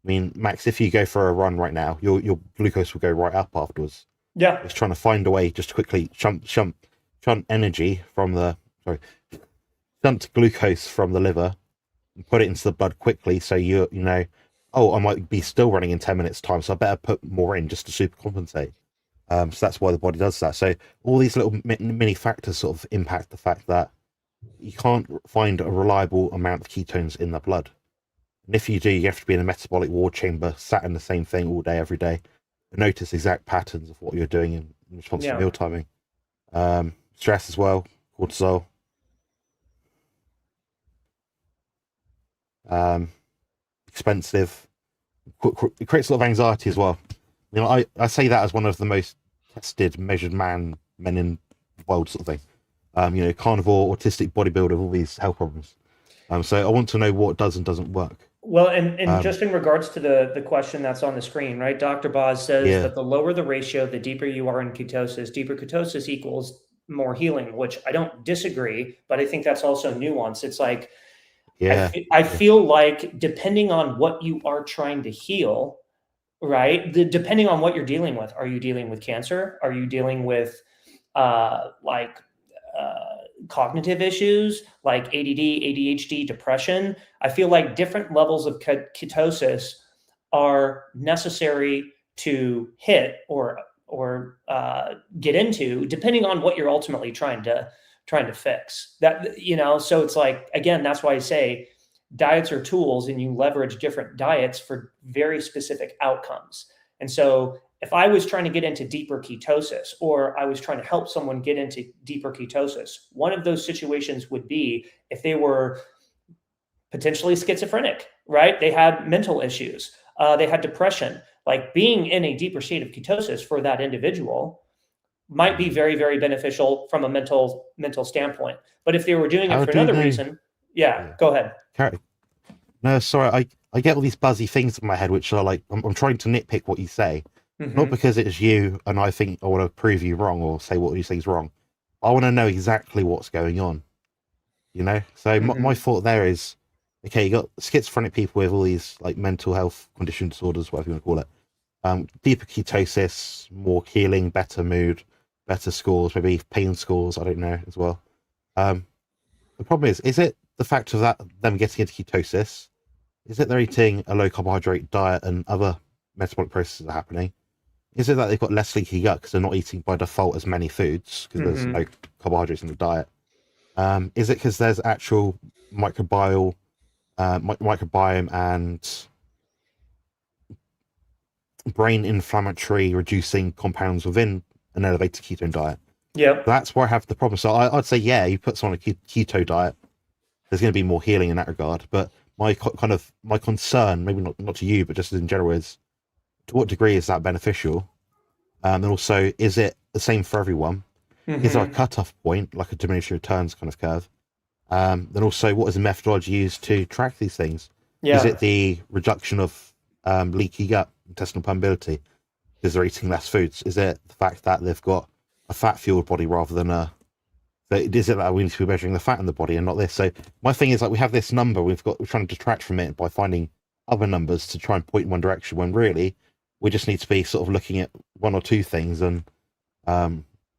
I mean, Max, if you go for a run right now, your glucose will go right up afterwards. Yeah. It's trying to find a way just to quickly shunt energy from the sorry, shunt glucose from the liver and put it into the blood quickly. So you know, oh, I might be still running in 10 minutes time, so I better put more in just to super compensate. So that's why the body does that. So all these little mini factors sort of impact the fact that you can't find a reliable amount of ketones in the blood. And if you do, you have to be in a metabolic war chamber, sat in the same thing all day, every day, and notice exact patterns of what you're doing in response to Yeah. meal timing. Stress as well, cortisol, um, expensive. It creates a lot of anxiety as well. I say that as one of the most tested, measured men in the world, sort of thing. Carnivore, autistic, bodybuilder, all these health problems. So I want to know what does and doesn't work. Well, and Um, just in regards to the question that's on the screen, right? Dr. Boz says yeah, that the lower the ratio, the deeper you are in ketosis. Deeper ketosis equals more healing, which I don't disagree, but I think that's also nuance. It's like yeah, I yeah. feel like depending on what you are trying to heal, right? Depending on what you're dealing with, are you dealing with cancer? Are you dealing with like cognitive issues like ADD, ADHD, depression? I feel like different levels of ketosis are necessary to hit or get into, depending on what you're ultimately trying to fix. That so it's like again, that's why I say diets are tools, and you leverage different diets for very specific outcomes. And so if I was trying to get into deeper ketosis or I was trying to help someone get into deeper ketosis, one of those situations would be if they were potentially schizophrenic, right? They had mental issues, they had depression. Like being in a deeper state of ketosis for that individual might be Mm. very, very beneficial from a mental standpoint. But if they were doing it How for do you another know? reason, yeah, Yeah. go ahead. No, sorry. I get all these buzzy things in my head, which are like I'm trying to nitpick what you say, not Hmm. because it's you and I think I want to prove you wrong or say what you say is wrong. I want to know exactly what's going on. So my Hmm. thought there is, okay, you got schizophrenic people with all these like mental health condition disorders, whatever you want to call it. Deeper ketosis, more healing, better mood, better scores, maybe pain scores. I don't know as well. Um, the problem is it the fact of that them getting into ketosis? Is it they're eating a low carbohydrate diet and other metabolic processes are happening? Is it that they've got less leaky gut because they're not eating by default as many foods because there's Hmm. no carbohydrates in the diet? Is it because there's actual microbiome and brain inflammatory reducing compounds within an elevated ketone diet. Yep. That's where I have the problem. So I'd say, yeah, you put someone on a keto diet, there's going to be more healing in that regard. But my concern, maybe not to you, but just in general, is to what degree is that beneficial? And also, is it the same for everyone? Is there a cutoff point, like a diminishing returns kind of curve? Then also, what is the methodology used to track these things? Yeah. Is it the reduction of leaky gut, intestinal permeability, because they're eating less foods? Is it the fact that they've got a fat-fueled body rather than a... Is it that we need to be measuring the fat in the body and not this? So my thing is, like, we have this number, we're trying to detract from it by finding other numbers to try and point in one direction, when really we just need to be sort of looking at one or two things and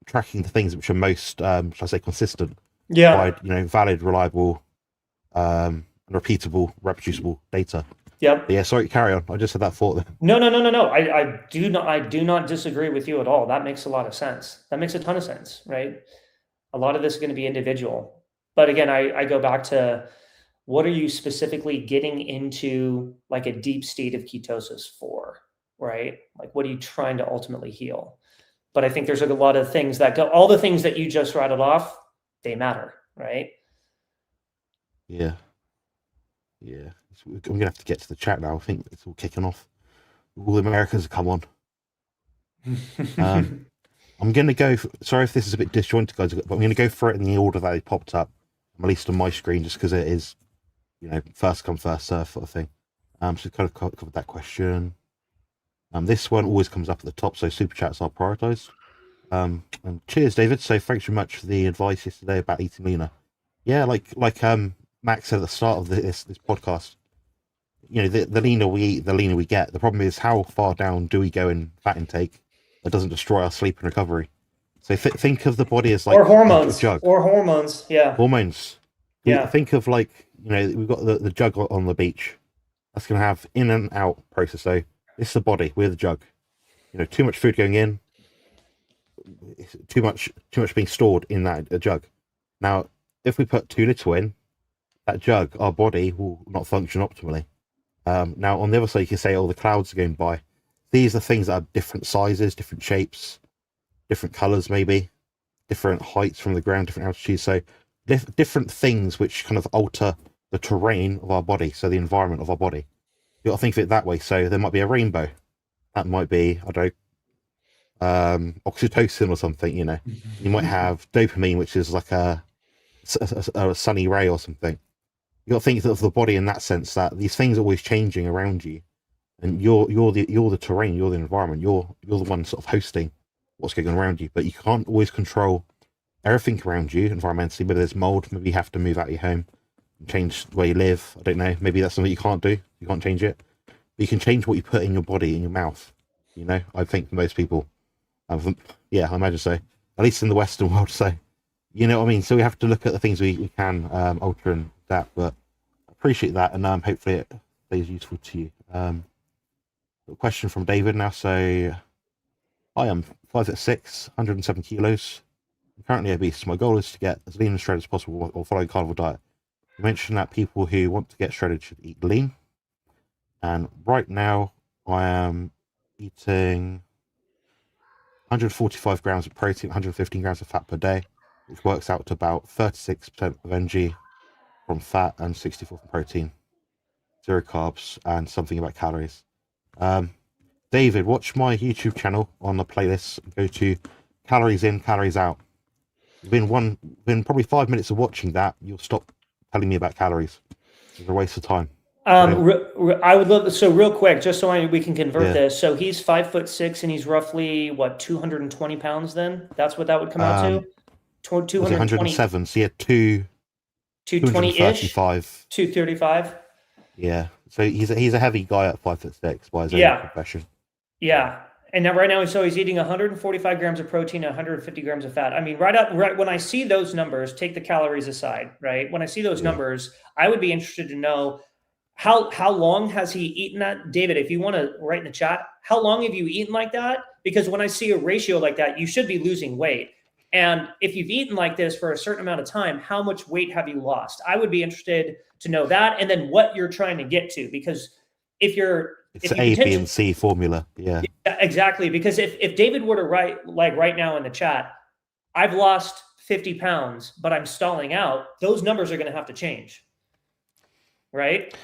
tracking the things which are most, shall I say, consistent. Yeah. By, valid, reliable, and repeatable, reproducible data. Yep. But yeah, sorry, carry on. I just had that thought there. No. I do not disagree with you at all. That makes a lot of sense. That makes a ton of sense, right? A lot of this is going to be individual. But again, I go back to, what are you specifically getting into, like, a deep state of ketosis for, right? Like, what are you trying to ultimately heal? But I think there's a lot of things that go, all the things that you just rattled off, they matter, right? Yeah. I'm gonna have to get to the chat now. I think it's all kicking off. All the Americans have come on. I'm gonna go. Sorry if this is a bit disjointed, guys, but I'm gonna go for it in the order that it popped up, at least on my screen, just because it is, first come first serve sort of thing. So kind of covered that question. This one always comes up at the top, so super chats are prioritized. And cheers, David. So thanks very much for the advice yesterday about eating leaner. Yeah, like Max said at the start of this podcast, the leaner we eat, the leaner we get. The problem is, how far down do we go in fat intake that doesn't destroy our sleep and recovery? So think of the body as like or hormones, a jug. or hormones, yeah. Hormones. Yeah. Think of, like, we've got the jug on the beach. That's going to have in and out process. So this is the body. We're the jug. Too much food going in. Too much being stored in that jug. Now, if we put too little in that jug, our body will not function optimally. Now, on the other side, you can say, the clouds are going by. These are things that are different sizes, different shapes, different colors, maybe different heights from the ground, different altitudes. So different things which kind of alter the terrain of our body, so the environment of our body. You got to think of it that way. So there might be a rainbow. That might be, I don't know, oxytocin or something. You might have dopamine, which is like a sunny ray or something. You got to think of the body in that sense, that these things are always changing around you, and you're the terrain, you're the environment, you're the one sort of hosting what's going on around you. But you can't always control everything around you environmentally. Maybe there's mold, maybe you have to move out of your home and change where you live. I don't know, maybe that's something you can't do. You can't change it, but you can change what you put in your body, in your mouth. I think for most people, I imagine so, at least in the Western world. So what I mean? So we have to look at the things we can alter and adapt. But I appreciate that, and hopefully it stays useful to you. A question from David now. So I am 5'6", 107 kilos. I'm currently obese. My goal is to get as lean and shredded as possible while following carnivore diet. You mentioned that people who want to get shredded should eat lean. And right now I am eating 145 grams of protein, 115 grams of fat per day, which works out to about 36% of energy from fat and 64 from protein, 0 carbs, and something about calories. David, watch my YouTube channel on the playlist and go to calories in, calories out. Within probably 5 minutes of watching that, you'll stop telling me about calories. It's a waste of time. I would love, so real quick, just so we can convert this. So he's 5'6" and he's roughly 220 pounds then? That's what that would come out to? 107, so yeah, 220-ish? 235. Yeah. So he's a heavy guy at 5'6" by his own profession. Yeah. And now right now, so he's eating 145 grams of protein, 150 grams of fat. I mean, right when I see those numbers, take the calories aside, right? When I see those numbers, I would be interested to know how long has he eaten that? David, if you want to write in the chat, how long have you eaten like that? Because when I see a ratio like that, you should be losing weight. And if you've eaten like this for a certain amount of time, how much weight have you lost? I would be interested to know that, and then what you're trying to get to. Because if you're It's the A, B, and C formula. Yeah. Exactly. Because if David were to write, like right now in the chat, I've lost 50 pounds, but I'm stalling out, those numbers are going to have to change. Right?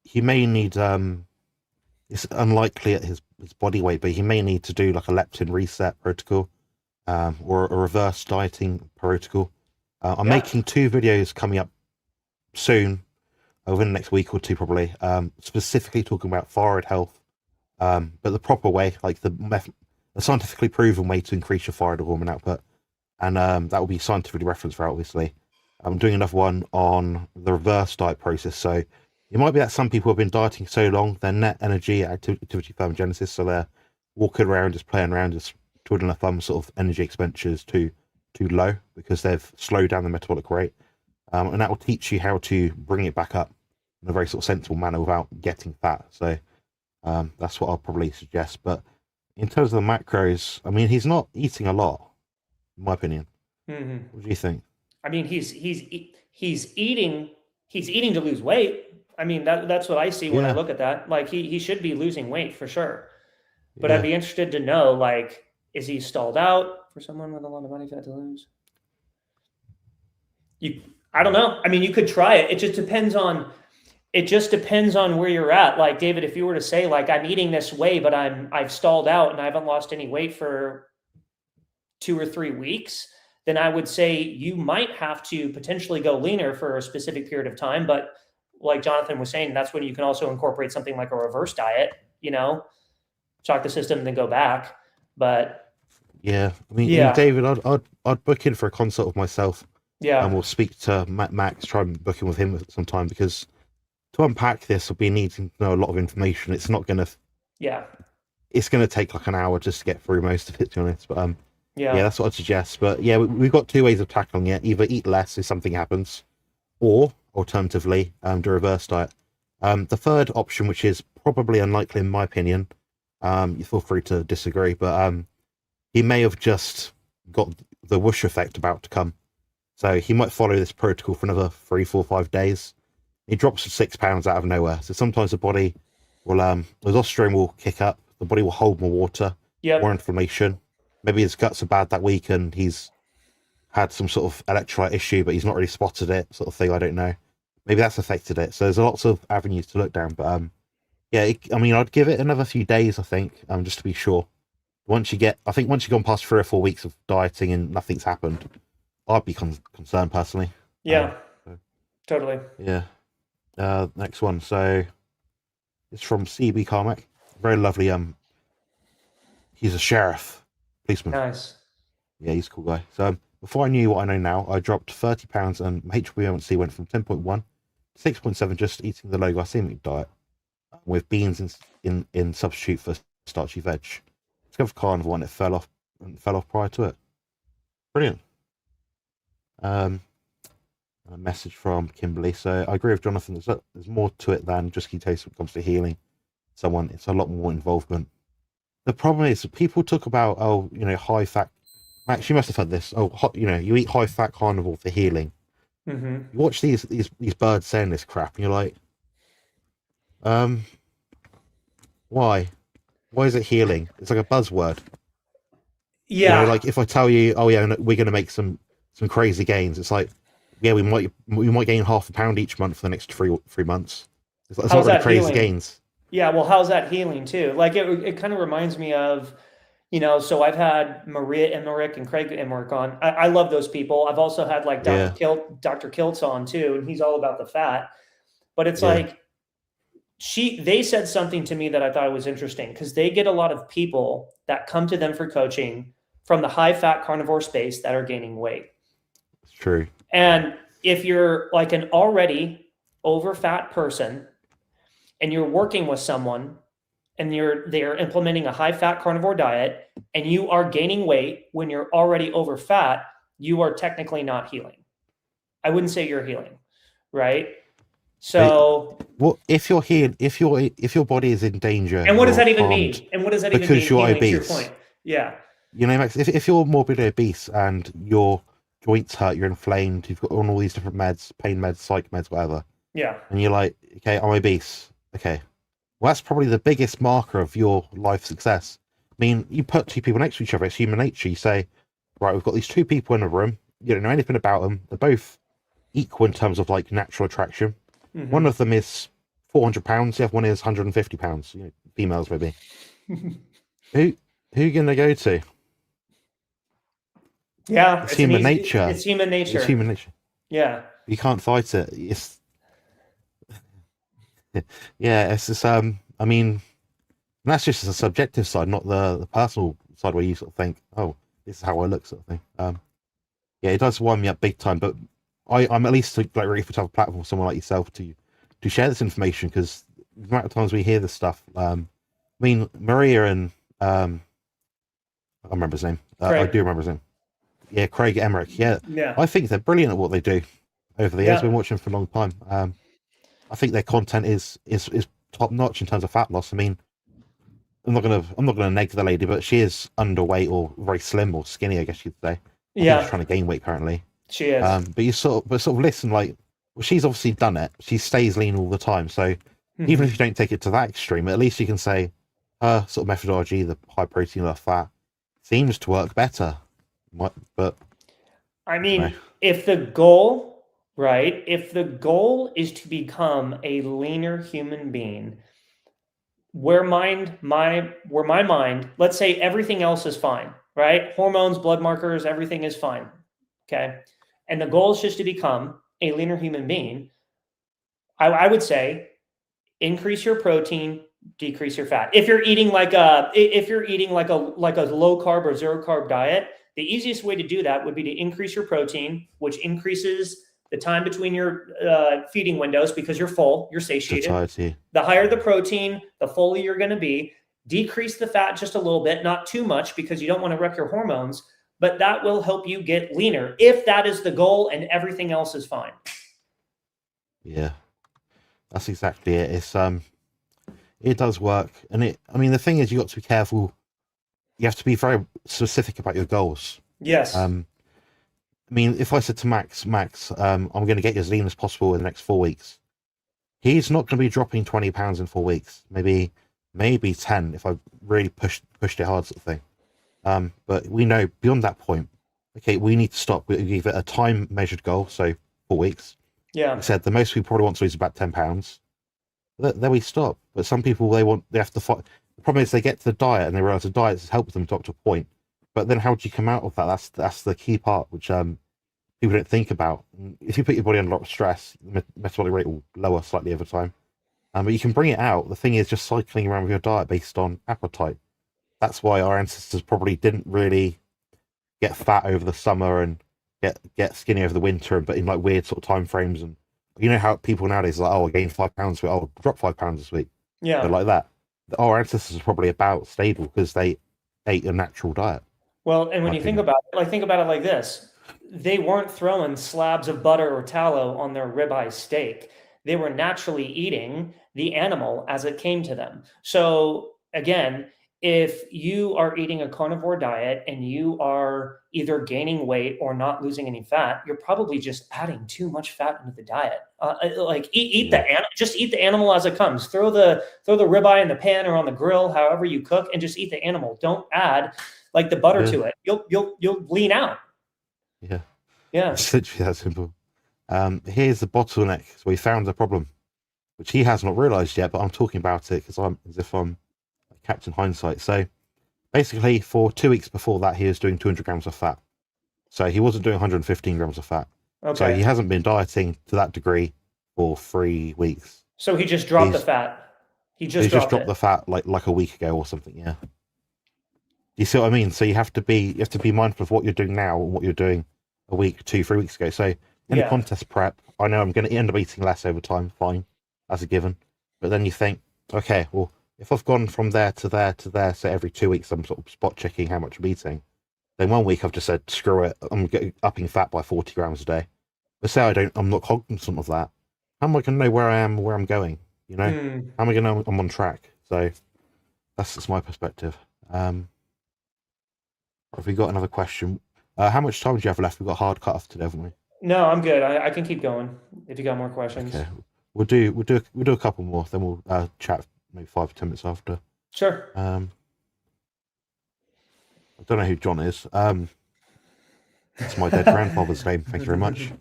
He may need, it's unlikely at his body weight, but he may need to do like a leptin reset protocol, or a reverse dieting protocol. I'm making 2 videos coming up soon, over the next week or 2 probably, specifically talking about thyroid health, but the proper way, like the scientifically proven way to increase your thyroid hormone output, and that will be scientifically referenced for, obviously. I'm doing another one on the reverse diet process. So it might be that some people have been dieting so long, their net energy activity thermogenesis, so they're walking around, just playing around, just twiddling their thumbs, sort of energy expenditure is too low because they've slowed down the metabolic rate. And that will teach you how to bring it back up in a very sort of sensible manner without getting fat. So that's what I'll probably suggest. But in terms of the macros, I mean, he's not eating a lot, in my opinion. What do you think? I mean, he's eating to lose weight. I mean, that's what I see when I look at that. Like he should be losing weight for sure. But I'd be interested to know, like, is he stalled out for someone with a lot of body fat to lose? I don't know. I mean, you could try it. It just depends on where you're at. Like, David, if you were to say, like, I'm eating this way, but I've stalled out and I haven't lost any weight for 2 or 3 weeks, then I would say you might have to potentially go leaner for a specific period of time. But like Jonathan was saying, that's when you can also incorporate something like a reverse diet, shock the system and then go back. But I mean, David, I'd book in for a consult with myself. And we'll speak to Max, try and book in with him sometime, because to unpack this, I'll be needing to know a lot of information. It's not going to, it's going to take like an hour just to get through most of it, to be honest. But that's what I'd suggest. But we've got 2 ways of tackling it. Either eat less if something happens, or alternatively, do a reverse diet. The third option, which is probably unlikely in my opinion, you feel free to disagree, but he may have just got the whoosh effect about to come. So he might follow this protocol for another 3, 4, 5 days. He drops 6 pounds out of nowhere. So sometimes the body will, testosterone will kick up. The body will hold more water, more inflammation. Maybe his guts are bad that week and he's had some sort of electrolyte issue, but he's not really spotted it, sort of thing. I don't know. Maybe that's affected it. So there's lots of avenues to look down. But I mean, I'd give it another few days, I think, just to be sure. Once you've gone past 3 or 4 weeks of dieting and nothing's happened, I'd be concerned personally. Totally. Next one. So it's from CB Carmack. Very lovely. He's a sheriff, policeman. Nice. Yeah, he's a cool guy. So before I knew what I know now, I dropped 30 pounds and my HbA1c went from 10.1 to 6.7 just eating the low glycemic diet with beans in substitute for starchy veg. Discovered Carnivore and it fell off prior to it. Brilliant. A message from Kimberly. So I agree with Jonathan. There's more to it than just ketosis when it comes to healing someone. It's a lot more involvement. The problem is people talk about, high fat. Max, you must have heard this. You eat high fat carnivore for healing. You watch these birds saying this crap, and you're like, why? Why is it healing? It's like a buzzword. Like if I tell you, we're going to make some crazy gains, it's like, we might gain half a pound each month for the next three months. It's not really crazy gains. Yeah, well, how's that healing too? Like it kind of reminds me of, so I've had Maria Emmerich and Craig Emmerich on. I love those people. I've also had like Dr. Kiltz on too, and he's all about the fat. But it's like they said something to me that I thought was interesting, because they get a lot of people that come to them for coaching from the high fat carnivore space that are gaining weight. It's true. And if you're like an already over fat person and you're working with someone and they're implementing a high fat carnivore diet and you are gaining weight when you're already over fat, you are technically not healing. I wouldn't say you're healing, right? So if you're healed, if your body is in danger, and what does that even mean? And what does that even mean? Because you're obese. To your point. Yeah. Max, if you're morbidly obese and your joints hurt, you're inflamed, you've got on all these different meds, pain meds, psych meds, whatever. Yeah. And you're like, okay, I'm obese. Okay. Well, that's probably the biggest marker of your life success. I mean, you put two people next to each other, it's human nature. You say, right, we've got these two people in a room. You don't know anything about them. They're both equal in terms of like natural attraction. One of them is 400 pounds. The other one is 150 pounds. You know, females maybe. who you gonna go to? Yeah, It's human nature. It's human nature. It's human nature. Yeah. You can't fight it. It's yeah. It's just I mean, that's just the subjective side, not the personal side where you sort of think, oh, this is how I look, sort of thing. Yeah, it does wind me up big time, but I'm at least like ready to have a platform for someone like yourself to share this information, because the amount of times we hear this stuff. I mean, Maria and I don't remember his name. I do remember his name. Yeah, Craig Emmerich. Yeah, I think they're brilliant at what they do. Over the years, I've been watching them for a long time. I think their content is top notch in terms of fat loss. I mean, I'm not gonna neg the lady, but she is underweight or very slim or skinny, I guess you'd say. I think she's trying to gain weight currently. She is. But you sort of listen, like, well, she's obviously done it. She stays lean all the time. So even if you don't take it to that extreme, at least you can say her sort of methodology, the high protein, low fat, seems to work better. But I mean, if the goal, right? If the goal is to become a leaner human being, where my mind, let's say everything else is fine, right? Hormones, blood markers, everything is fine. Okay. And the goal is just to become a leaner human being. I would say increase your protein, decrease your fat. If you're eating like a low carb or zero carb diet, the easiest way to do that would be to increase your protein, which increases the time between your feeding windows because you're full, you're satiated. Satiety. The higher the protein, the fuller you're going to be. Decrease the fat just a little bit, not too much because you don't want to wreck your hormones, but that will help you get leaner if that is the goal and everything else is fine. Yeah, that's exactly it. It's it does work, and I mean, the thing is, you got to be careful. You have to be very specific about your goals. Yes. I mean, if I said to Max, I'm going to get you as lean as possible in the next 4 weeks, he's not going to be dropping 20 pounds in 4 weeks. Maybe 10 if I really pushed it hard, sort of thing. But we know beyond that point, okay, we need to stop. We give it a time measured goal, so 4 weeks. Yeah. I said the most we probably want to lose is about 10 pounds. Then we stop. But some people, they have to fight. The problem is they get to the diet and they realize the diet has helped them to a point. But then how do you come out of that? That's the key part, which people don't think about. If you put your body under a lot of stress, the metabolic rate will lower slightly over time. But you can bring it out. The thing is just cycling around with your diet based on appetite. That's why our ancestors probably didn't really get fat over the summer and get skinny over the winter, but in like weird sort of time frames. And you know how people nowadays are like, oh, I gained 5 pounds, I'll drop 5 pounds this week. Yeah. But like that. Our ancestors are probably about stable because they ate a natural diet. Well, and when you think about it like this, they weren't throwing slabs of butter or tallow on their ribeye steak. They were naturally eating the animal as it came to them. So again, if you are eating a carnivore diet and you are either gaining weight or not losing any fat, you're probably just adding too much fat into the diet. Just eat the animal as it comes. Throw the ribeye in the pan or on the grill, however you cook, and just eat the animal. Don't add like the butter to it. You'll lean out. Yeah. Yeah. It's literally that simple. Here's the bottleneck. So we found the problem, which he has not realized yet, but I'm talking about it because I'm as if I'm Captain Hindsight. So basically, for 2 weeks before that, he was doing 200 grams of fat. So he wasn't doing 115 grams of fat. Okay. So he hasn't been dieting to that degree for 3 weeks. So he just dropped the fat. He just dropped the fat like a week ago or something. Yeah. You see what I mean? So you have to be mindful of what you're doing now and what you're doing a week, 2-3 weeks ago. So in a contest prep, I know I'm going to end up eating less over time. Fine, that's a given. But then you think, okay, well, if I've gone from there to there to there, so every 2 weeks I'm sort of spot checking how much I'm eating, then 1 week I've just said, screw it, I'm upping fat by 40 grams a day. But say I'm not cognizant of that, how am I going to know where I am, where I'm going? You know, how am I going to know I'm on track? So that's my perspective. Have we got another question? How much time do you have left? We've got a hard cut off today, haven't we? No, I'm good. I can keep going if you got more questions. Okay, we'll do a couple more, then we'll chat maybe 5 or 10 minutes after. Sure. I don't know who John is. It's my dead grandfather's name. Thank you very much.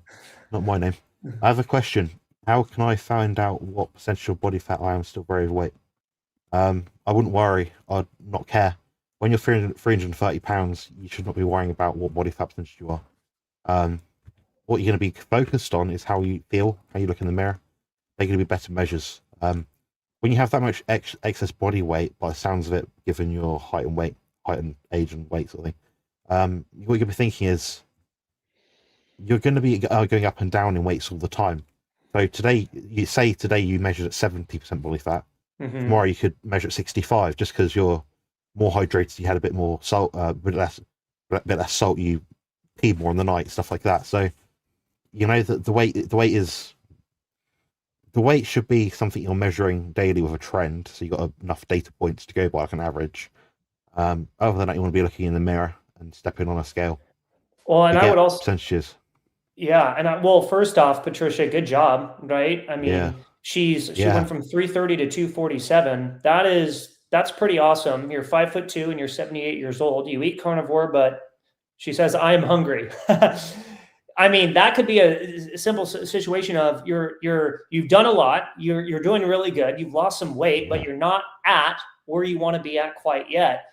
Not my name. I have a question. How can I find out what percentage of body fat I am still very overweight? I wouldn't worry. I'd not care. When you're 330 pounds, you should not be worrying about what body fat percentage you are. What you're going to be focused on is how you feel, how you look in the mirror. They're going to be better measures. When you have that much excess body weight, by the sounds of it, given your height and weight, height and age and weight sort of thing, what you're going to be thinking is you're going to be going up and down in weights all the time. So today you measured at 70% body fat. Mm-hmm. Tomorrow you could measure at 65, just because you're more hydrated, you had a bit more salt, bit less salt, you peed more in the night, stuff like that. So you know that the weight should be something you're measuring daily with a trend, so you got enough data points to go by, like an average. Other than that, you want to be looking in the mirror and stepping on a scale. Well, and I would also percentages. Yeah, and well, first off, Patricia, good job, right? I mean, Yeah. she went from 330 to 247. That's pretty awesome. You're 5'2" and you're 78 years old. You eat carnivore, but she says, "I am hungry." I mean, that could be a simple situation of you've done a lot, you're doing really good, you've lost some weight, but you're not at where you want to be at quite yet.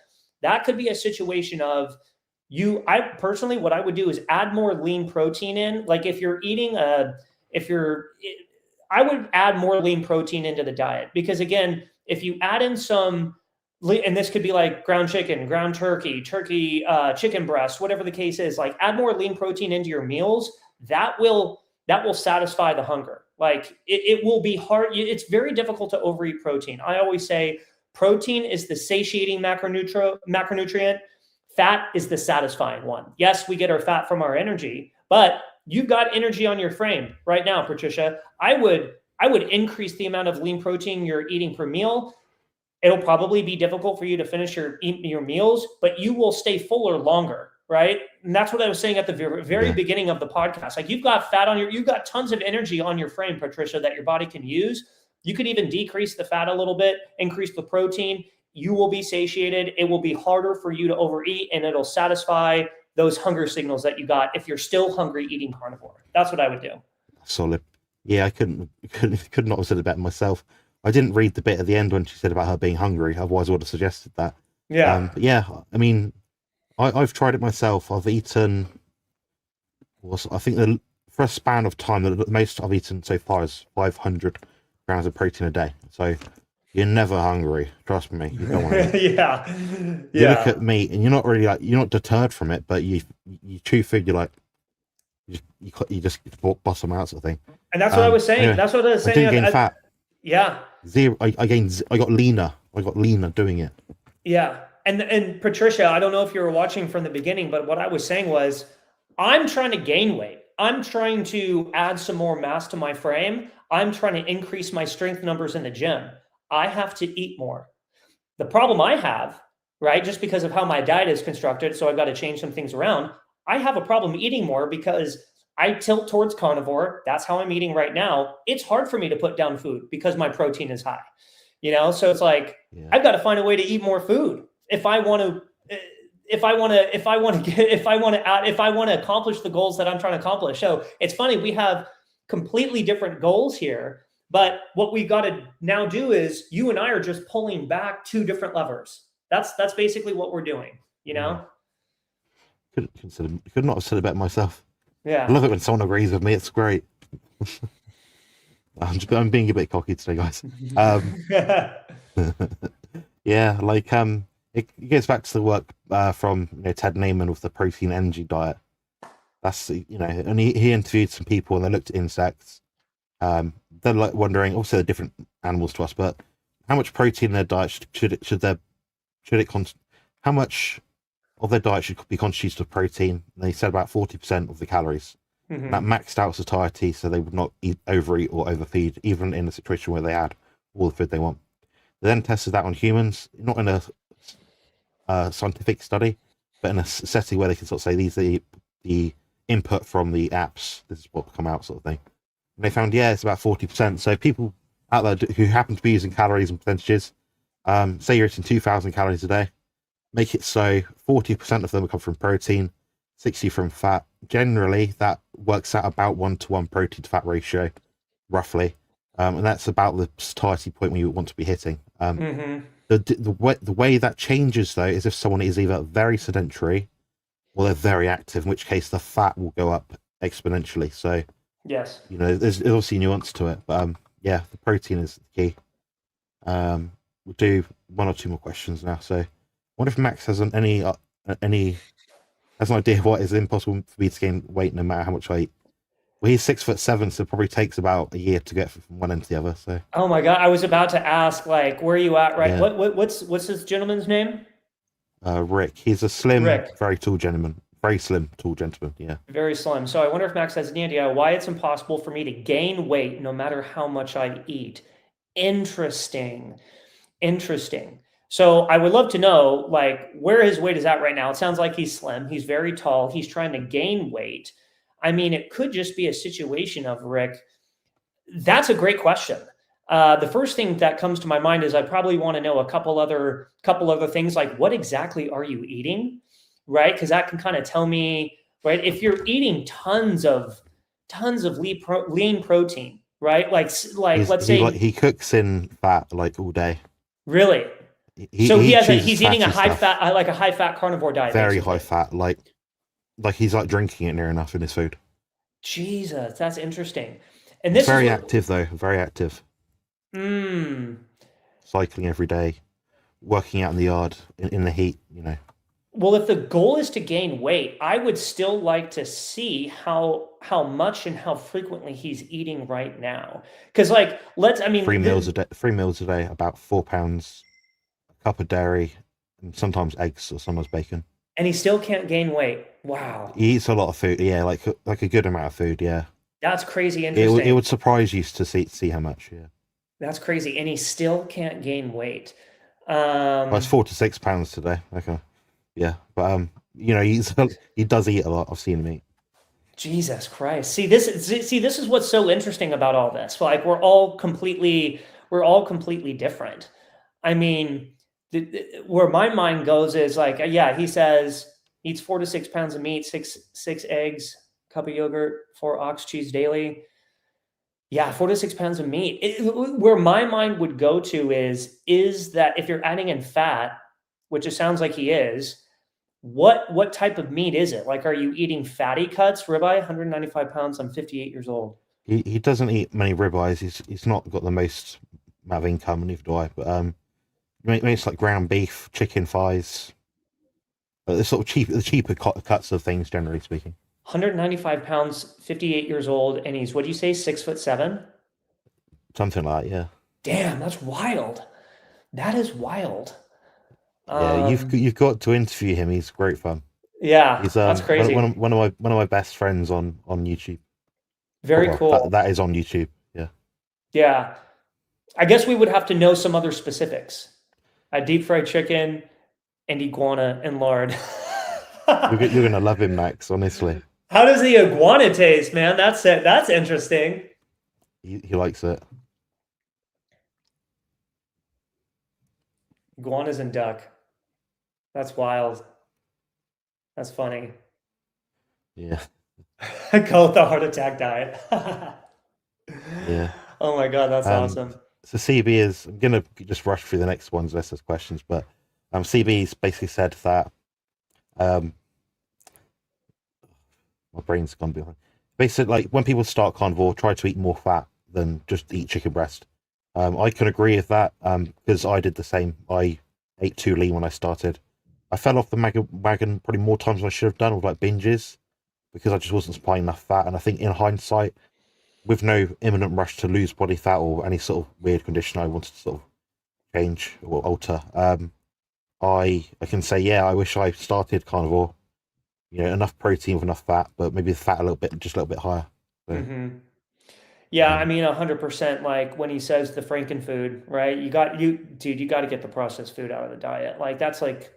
That could be a situation of I personally, what I would do is add more lean protein in. Like if you're eating I would add more lean protein into the diet, because again, if you add in some, and this could be like ground chicken, ground turkey, chicken breast, whatever the case is, like add more lean protein into your meals. That will satisfy the hunger. Like it will be hard. It's very difficult to overeat protein. I always say protein is the satiating macronutrient. Fat is the satisfying one. Yes, we get our fat from our energy, but you've got energy on your frame right now, Patricia. I would increase the amount of lean protein you're eating per meal. It'll probably be difficult for you to finish your meals, but you will stay fuller longer, right? And that's what I was saying at the very beginning of the podcast. Like you've got you've got tons of energy on your frame, Patricia, that your body can use. You could even decrease the fat a little bit, increase the protein. You will be satiated. It will be harder for you to overeat, and it'll satisfy those hunger signals that you got if you're still hungry eating carnivore. That's what I would do. Solid. Yeah, I could not have said it better myself. I didn't read the bit at the end when she said about her being hungry. Otherwise, I would have suggested that. Yeah. But yeah, I mean, I've tried it myself. I've eaten, I think for a span of time, the most I've eaten so far is 500 grams of protein a day. So you're never hungry. Trust me. You don't want to. Yeah. You look at meat and you're not really you're not deterred from it, but you chew food, you're like, you just bottom out sort of thing. And that's what I was saying. Anyway, that's what I was saying. I didn't gain fat. Yeah. Zero. I got leaner. I got leaner doing it. Yeah. And Patricia, I don't know if you were watching from the beginning, but what I was saying was, I'm trying to gain weight. I'm trying to add some more mass to my frame. I'm trying to increase my strength numbers in the gym. I have to eat more. The problem I have, right, just because of how my diet is constructed, so I've got to change some things around. I have a problem eating more because I tilt towards carnivore. That's how I'm eating right now. It's hard for me to put down food because my protein is high, so it's like, I've got to find a way to eat more food if I want to accomplish the goals that I'm trying to accomplish. So it's funny, we have completely different goals here, but what we got to now do is you and I are just pulling back two different levers. That's basically what we're doing, Could not have said it better myself. Yeah. I love it when someone agrees with me. It's great. I'm being a bit cocky today, guys. Yeah, like it goes back to the work from Ted Naiman with the protein energy diet. That's and he interviewed some people and they looked at insects. They're like wondering, also they're different animals to us, but how much protein in their diet how much of their diet should be constituted of protein? And they said about 40% of the calories. Mm-hmm. That maxed out satiety, so they would not overeat or overfeed, even in a situation where they had all the food they want. They then tested that on humans, not in a scientific study, but in a setting where they can sort of say these are the input from the apps. This is what come out, sort of thing. And they found, it's about 40%. So people out there who happen to be using calories and percentages, say you're eating 2,000 calories a day, make it so 40% of them come from protein, 60 from fat. Generally, that works out about 1-to-1 protein to fat ratio, roughly. And that's about the satiety point where you want to be hitting. The way that changes, though, is if someone is either very sedentary or they're very active, in which case the fat will go up exponentially. So, Yes. there's obviously nuance to it. But yeah, the protein is the key. We'll do one or two more questions now. So, what if Max has any has an idea what is impossible for me to gain weight no matter how much I eat? Well, he's 6'7", so it probably takes about a year to get from one end to the other. So. Oh my God, I was about to ask, like, where are you at, right? Yeah. What's this gentleman's name? Rick. He's a slim, Rick. very tall gentleman. Very slim, tall gentleman. Yeah. Very slim. So I wonder if Max has any idea why it's impossible for me to gain weight no matter how much I eat. Interesting. So I would love to know, like, where his weight is at right now. It sounds like he's slim. He's very tall. He's trying to gain weight. I mean, it could just be a situation of, Rick, that's a great question. The first thing that comes to my mind is I probably want to know a couple other things, like what exactly are you eating, right? Because that can kind of tell me, right, if you're eating tons of lean protein, right? Like let's say he cooks in fat like all day. Really? He's eating a high fat carnivore diet. Very basically. high fat, like he's like drinking it near enough in his food. Jesus, that's interesting. And this very active though, very active. Mm. Cycling every day, working out in the yard in the heat, Well, if the goal is to gain weight, I would still like to see how much and how frequently he's eating right now. Because, like, 3 meals a day. 3 meals a day, about 4 pounds, a cup of dairy, and sometimes eggs or sometimes bacon. And he still can't gain weight. Wow. He eats a lot of food. Yeah, like a good amount of food. Yeah. That's crazy interesting. It would surprise you to see how much. Yeah. That's crazy, and he still can't gain weight. Well, it's 4 to 6 pounds today. Okay. Yeah, but he does eat a lot. I've seen him eat. Jesus Christ! See, this is what's so interesting about all this. Like, we're all completely different. I mean, where my mind goes is like, yeah, he says eats 4 to 6 pounds of meat, six eggs, cup of yogurt, 4 ox cheese daily. Yeah, 4 to 6 pounds of meat. Where my mind would go to is that if you're adding in fat, which it sounds like he is, what type of meat is it? Like, are you eating fatty cuts? Ribeye, 195 pounds. I'm 58 years old. He doesn't eat many ribeyes. He's not got the most amount of income, neither do I. But it's like ground beef, chicken thighs. The sort of the cheaper cuts of things, generally speaking. 195 pounds, 58 years old, and he's, what do you say, 6'7"? Something like that, yeah. Damn, that's wild. That is wild. Yeah, you've got to interview him. He's great fun. Yeah, he's that's crazy. One of my best friends on YouTube. Very cool. That is on YouTube. Yeah. Yeah, I guess we would have to know some other specifics. Deep fried chicken and iguana and lard. You're gonna love him, Max. Honestly. How does the iguana taste, man? That's it. That's interesting. He likes it. Iguanas and duck. That's wild. That's funny. Yeah. Call it the heart attack diet. Yeah. Oh my God, that's awesome. So CB is, I'm going to just rush through the next ones unless there's questions, but CB's basically said that, my brain's gone behind. Basically, like, when people start carnivore, try to eat more fat than just eat chicken breast. I can agree with that, because I did the same. I ate too lean when I started. I fell off the wagon probably more times than I should have done with like binges, because I just wasn't supplying enough fat. And I think in hindsight, with no imminent rush to lose body fat or any sort of weird condition I wanted to sort of change or alter, I can say, yeah, I wish I started carnivore, enough protein with enough fat, but maybe the fat just a little bit higher. So, yeah, I mean, 100%. Like when he says the Frankenfood, right? You got to get the processed food out of the diet. Like, that's like,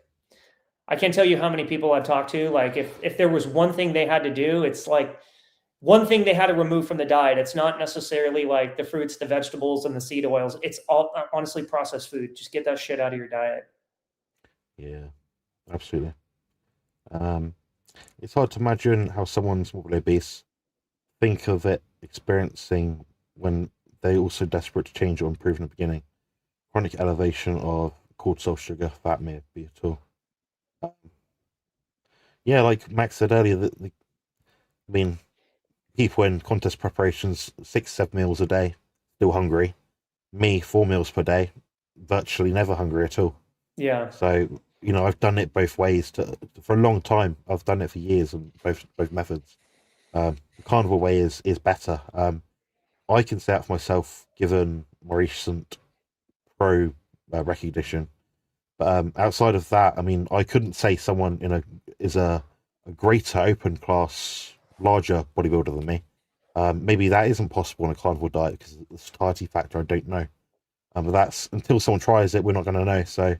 I can't tell you how many people I've talked to. Like, if there was one thing they had to do, it's like one thing they had to remove from the diet. It's not necessarily like the fruits, the vegetables, and the seed oils. It's all honestly processed food. Just get that shit out of your diet. Yeah, absolutely. It's hard to imagine how someone's morbidly obese think of it experiencing when they also desperate to change or improve in the beginning. Chronic elevation of cortisol, sugar, fat may be at all. Yeah, like Max said earlier, I mean, people in contest preparations, 6-7 meals a day, still hungry. Me, 4 meals per day, virtually never hungry at all. Yeah. So, you know, I've done it both ways for a long time. I've done it for years and both methods. The carnivore way is better. I can say that for myself, given my recent pro recognition. But outside of that, I mean, I couldn't say someone is a greater open class, larger bodybuilder than me. Maybe that isn't possible on a carnivore diet because of the satiety factor. I don't know. But that's until someone tries it, we're not going to know. So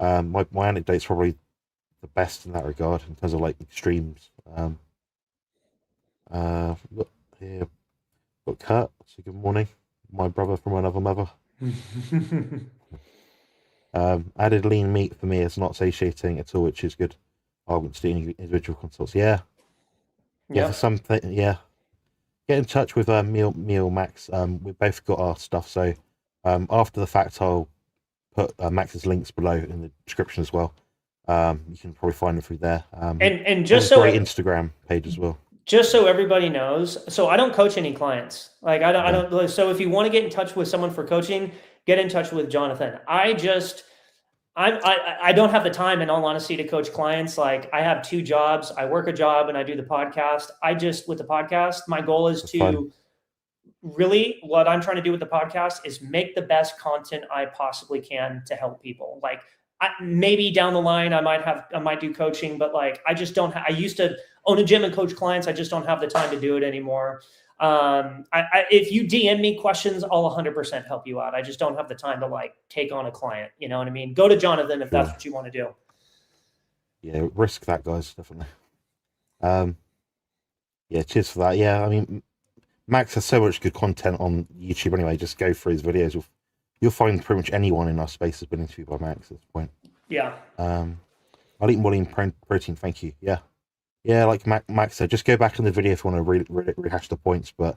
my anecdote's probably the best in that regard in terms of like extremes. Look here, got Kurt. So good morning, my brother from another mother. Added lean meat for me is not satiating at all, which is good. I went to the individual consults. Yeah, for something. Yeah, get in touch with Meal Max. We both got our stuff. So after the fact, I'll put Max's links below in the description as well. You can probably find it through there. And just so great Instagram page as well. Just so everybody knows, so I don't coach any clients. Like I don't. So if you want to get in touch with someone for coaching, get in touch with Jonathan. I don't have the time, in all honesty, to coach clients. Like I have 2 jobs. I work a job and I do the podcast. With the podcast, my goal is really what I'm trying to do with the podcast is make the best content I possibly can to help people. Like maybe down the line, I might do coaching, but like, I just don't, I used to own a gym and coach clients. I just don't have the time to do it anymore. If you DM me questions, I'll 100% help you out. I just don't have the time to like take on a client. You know what I mean? Go to Jonathan if that's what you want to do. Yeah, risk that, guys, definitely. Yeah, cheers for that. Yeah, I mean, Max has so much good content on YouTube anyway. Just go through his videos. You'll find pretty much anyone in our space has been interviewed by Max at this point. Yeah. I'll eat more lean protein, thank you. Yeah, like Max said, just go back in the video if you want to rehash the points, but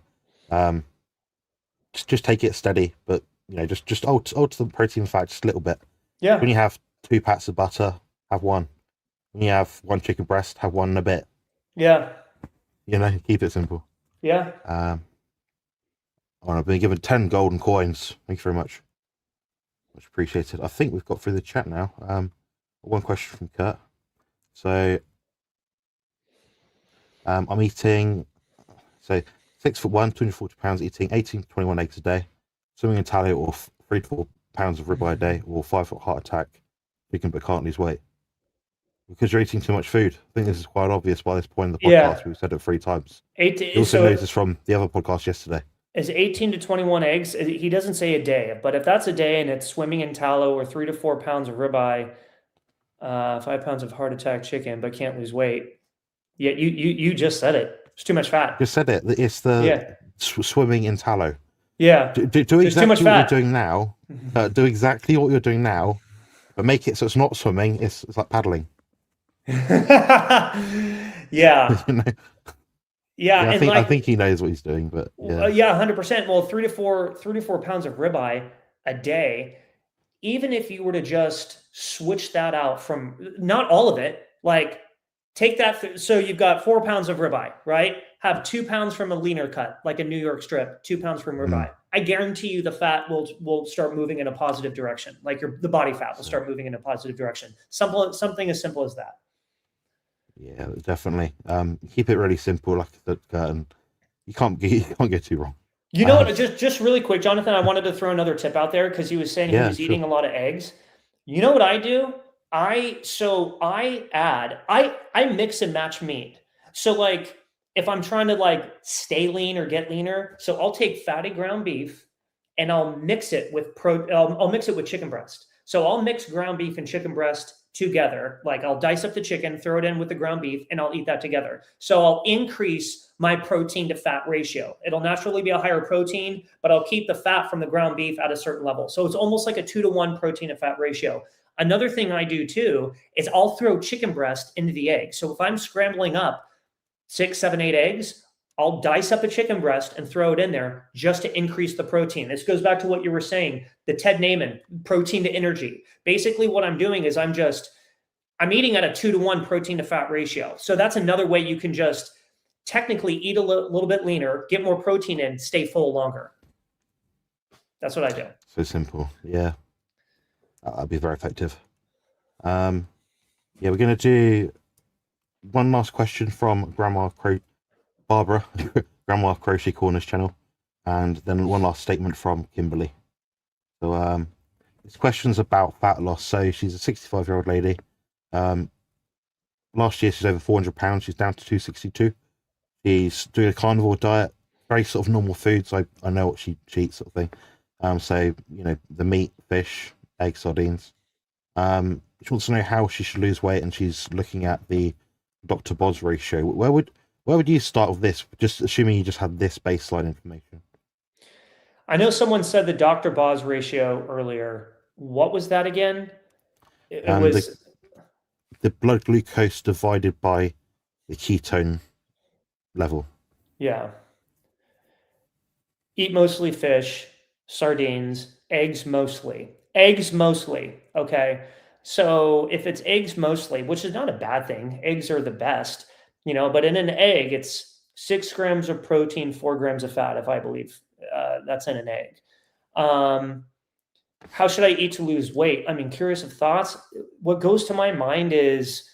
just take it steady. But you know, just alter the protein fat just a little bit. Yeah. When you have 2 pats of butter, have 1. When you have 1 chicken breast, have 1 and a bit. Yeah. You know, keep it simple. Yeah. I've been given 10 golden coins. Thank you very much. Much appreciated. I think we've got through the chat now. One question from Kurt. So I'm eating 6'1", 240 pounds, eating 18 to 21 eggs a day, swimming in Talio, or 3 to 4 pounds of ribeye a day, or 5 foot heart attack, but can't lose weight. Because you're eating too much food. I think this is quite obvious by this point in the podcast. Yeah. We've said it 3 times. You also knows this from the other podcast yesterday. Is 18 to 21 eggs. He doesn't say a day, but if that's a day and it's swimming in tallow or 3 to 4 pounds of ribeye, 5 pounds of heart attack chicken, but can't lose weight. Yeah, you just said it. It's too much fat. Just said it. It's the swimming in tallow. Yeah. Do exactly what you're doing now. Do exactly what you're doing now, but make it so it's not swimming. It's like paddling. Yeah. You know? Yeah, and I think he knows what he's doing, but yeah, 100%. Well, 3 to 4 pounds of ribeye a day. Even if you were to just switch that out from not all of it, like take that. So you've got 4 pounds of ribeye, right? Have 2 pounds from a leaner cut, like a New York strip, 2 pounds from ribeye. I guarantee you the fat will start moving in a positive direction. Like the body fat will start moving in a positive direction. Something as simple as that. Yeah, definitely. Keep it really simple, like that, and you can't go too wrong. You know what? Just really quick, Jonathan. I wanted to throw another tip out there because he was saying he was eating a lot of eggs. You know what I do? I mix and match meat. So like if I'm trying to like stay lean or get leaner, so I'll take fatty ground beef and I'll mix it with I'll mix it with chicken breast. So I'll mix ground beef and chicken breast together. Like I'll dice up the chicken, throw it in with the ground beef, and I'll eat that together. So I'll increase my protein to fat ratio. It'll naturally be a higher protein, but I'll keep the fat from the ground beef at a certain level. So it's almost like a 2-to-1 protein to fat ratio. Another thing I do too is I'll throw chicken breast into the egg. So if I'm scrambling up 6, 7, 8 eggs, I'll dice up a chicken breast and throw it in there just to increase the protein. This goes back to what you were saying, the Ted Naiman, protein to energy. Basically what I'm doing is I'm eating at a 2-to-1 protein to fat ratio. So that's another way you can just technically eat a little bit leaner, get more protein in, stay full longer. That's what I do. So simple. Yeah. That'd be very effective. Yeah, we're going to do one last question from Barbara, Grandma Crochet Corners channel, and then one last statement from Kimberly. So this question's about fat loss. So she's a 65-year-old lady. Last year she's over 400 pounds. She's down to 262. She's doing a carnivore diet, very sort of normal foods. I know what she eats, sort of thing. So the meat, fish, eggs, sardines. She wants to know how she should lose weight, and she's looking at the Dr. Boz ratio. Where would you start with this? Just assuming you just had this baseline information. I know someone said the Dr. Boz ratio earlier. What was that again? It was the blood glucose divided by the ketone level. Yeah. Eat mostly fish, sardines, eggs mostly. Eggs mostly. Okay. So if it's eggs mostly, which is not a bad thing, eggs are the best, but in an egg, it's 6 grams of protein, 4 grams of fat, if I believe that's in an egg. How should I eat to lose weight? I mean, curious of thoughts. What goes to my mind is,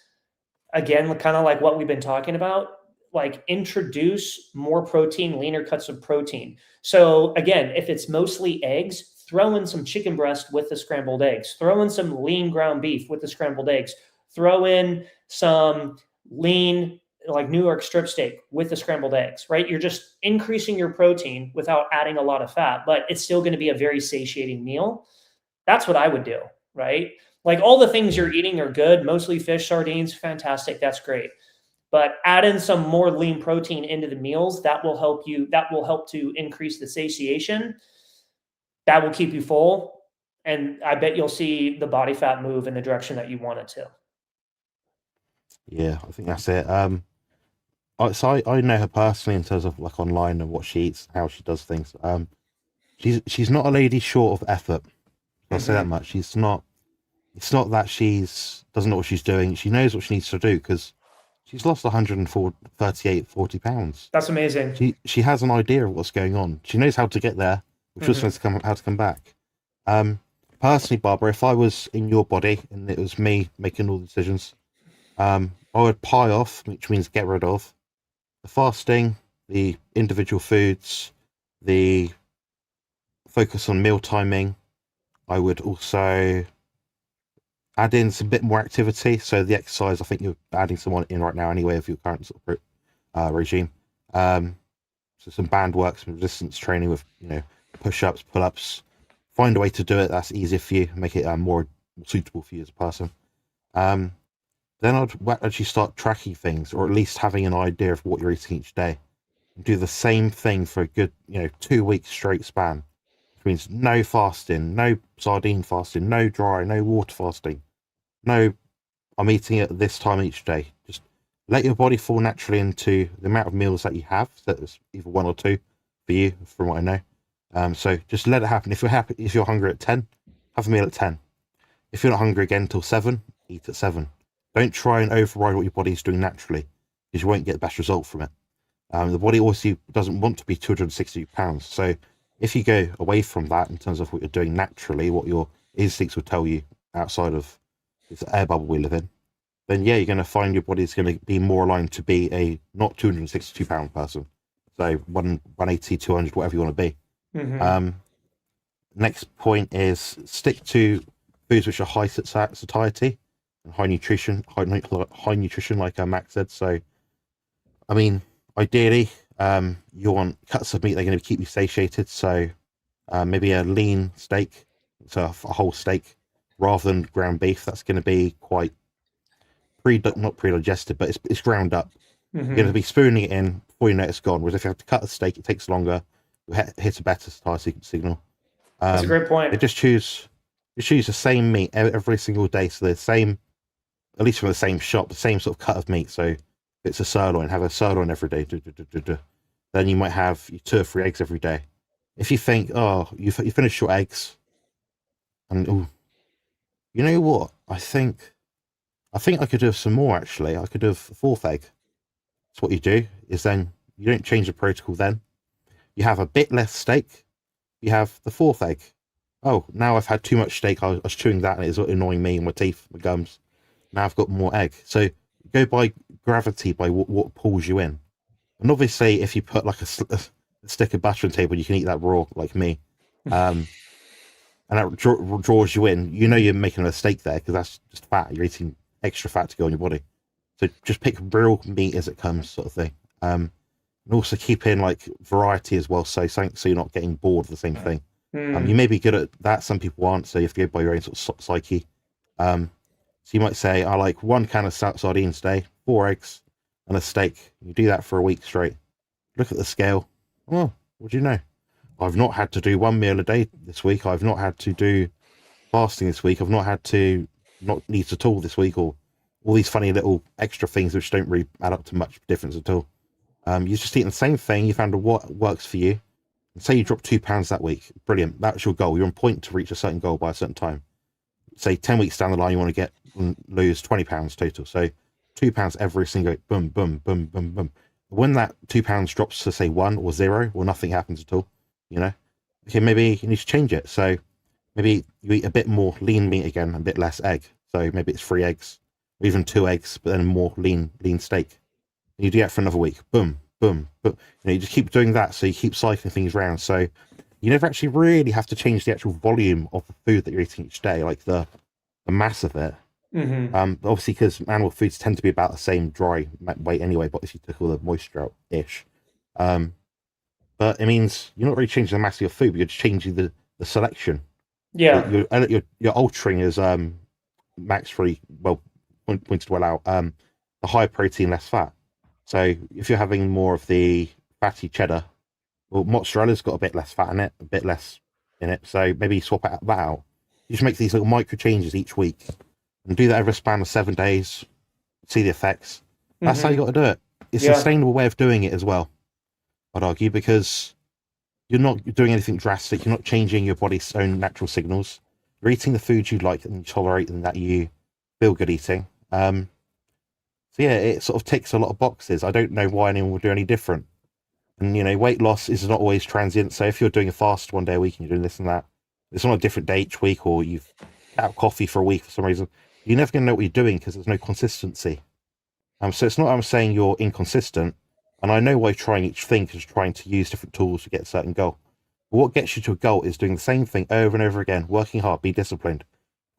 again, kind of like what we've been talking about, like introduce more protein, leaner cuts of protein. So again, if it's mostly eggs, throw in some chicken breast with the scrambled eggs, throw in some lean ground beef with the scrambled eggs, throw in some lean, like New York strip steak with the scrambled eggs, right? You're just increasing your protein without adding a lot of fat, but it's still going to be a very satiating meal. That's what I would do, right? Like all the things you're eating are good, mostly fish, sardines, fantastic. That's great. But add in some more lean protein into the meals. That will help to increase the satiation. That will keep you full. And I bet you'll see the body fat move in the direction that you want it to. Yeah, I think that's it. So I know her personally in terms of like online and what she eats, how she does things. She's not a lady short of effort. I'll say that much. It's not that she's doesn't know what she's doing. She knows what she needs to do because she's lost 40 pounds. That's amazing. She has an idea of what's going on. She knows how to get there, which also knows how to come back. Personally, Barbara, if I was in your body and it was me making all the decisions, I would pie off, which means get rid of the fasting, the individual foods, the focus on meal timing. I would also add in some bit more activity. So the exercise, I think you're adding someone in right now anyway of your current sort of regime. So some band work, some resistance training with push-ups, pull-ups. Find a way to do it that's easier for you, make it more suitable for you as a person. Then I'd actually start tracking things, or at least having an idea of what you're eating each day. Do the same thing for a good 2 weeks straight span. Which means no fasting, no sardine fasting, no dry, no water fasting. No, I'm eating at this time each day. Just let your body fall naturally into the amount of meals that you have. So it's either 1 or 2 for you, from what I know. So just let it happen. If you're hungry at 10, have a meal at 10. If you're not hungry again until 7, eat at 7. Don't try and override what your body's doing naturally, because you won't get the best result from it. The body also doesn't want to be 260 pounds. So if you go away from that in terms of what you're doing naturally, what your instincts will tell you outside of this air bubble we live in, then yeah, you're going to find your body's going to be more aligned to be a not 262 pound person. So 180, 200, whatever you want to be. Next point is stick to foods which are high satiety and high nutrition, like Max said. So, I mean, ideally, you want cuts of meat that are going to keep you satiated. So maybe a lean steak, so a whole steak, rather than ground beef. That's going to be quite not pre-digested, but it's ground up. You're going to be spooning it in before you know it's gone. Whereas if you have to cut the steak, it takes longer. You hit a better signal. That's a great point. They just choose the same meat every single day, so the same, at least from the same shop, the same sort of cut of meat. So if it's a sirloin, have a sirloin every day. Then you might have 2 or 3 eggs every day. If you think, oh, you finish your eggs, and you know what? I think I could do some more actually. I could do a 4th egg. So what you do is then you don't change the protocol. Then you have a bit less steak. You have the 4th egg. Oh, now I've had too much steak. I was chewing that and it's annoying me and my teeth, my gums. Now I've got more egg. So go by gravity, by what pulls you in. And obviously, if you put like a stick of butter on the table, you can eat that raw, like me. And that draws you in. You know you're making a mistake there because that's just fat. You're eating extra fat to go in your body. So just pick real meat as it comes, sort of thing. And also keep in like variety as well. So you're not getting bored of the same thing. You may be good at that. Some people aren't. So you have to go by your own sort of psyche. So you might say, I like 1 can of sardines a day, 4 eggs, and a steak. You do that for a week straight. Look at the scale. Oh, what do you know? I've not had to do 1 meal a day this week. I've not had to do fasting this week. I've not had to not eat at all this week, or all these funny little extra things which don't really add up to much difference at all. You're just eating the same thing. You found what works for you. And say you drop 2 pounds that week. Brilliant. That's your goal. You're on point to reach a certain goal by a certain time. Say 10 weeks down the line, you want to lose 20 pounds total. So 2 pounds every single week. Boom, boom, boom, boom, boom. When that 2 pounds drops to say 1 or 0, or nothing happens at all, okay, maybe you need to change it. So maybe you eat a bit more lean meat again, a bit less egg. So maybe it's 3 eggs, or even 2 eggs, but then more lean steak. And you do that for another week. Boom, boom, boom. You just keep doing that. So you keep cycling things around. So you never actually really have to change the actual volume of the food that you're eating each day, like the mass of it. Obviously, because animal foods tend to be about the same dry weight anyway, but if you took all the moisture out ish. But it means you're not really changing the mass of your food, but you're just changing the selection. Yeah. You're altering, as Max really well pointed well out, the high protein, less fat. So if you're having more of the fatty cheddar, well, mozzarella's got a bit less fat in it, a bit less in it. So maybe swap that out. You just make these little micro changes each week and do that over a span of 7 days, see the effects. That's how you got to do it. It's a sustainable way of doing it as well, I'd argue, because you're not doing anything drastic. You're not changing your body's own natural signals. You're eating the foods you like and you tolerate and that you feel good eating. So yeah, it sort of ticks a lot of boxes. I don't know why anyone would do any different. And weight loss is not always transient. So if you're doing a fast 1 day a week and you're doing this and that, it's on a different day each week, or you've had coffee for a week for some reason, you're never going to know what you're doing because there's no consistency. So it's not I'm saying you're inconsistent, and I know why trying each thing is trying to use different tools to get a certain goal. But what gets you to a goal is doing the same thing over and over again, working hard, be disciplined,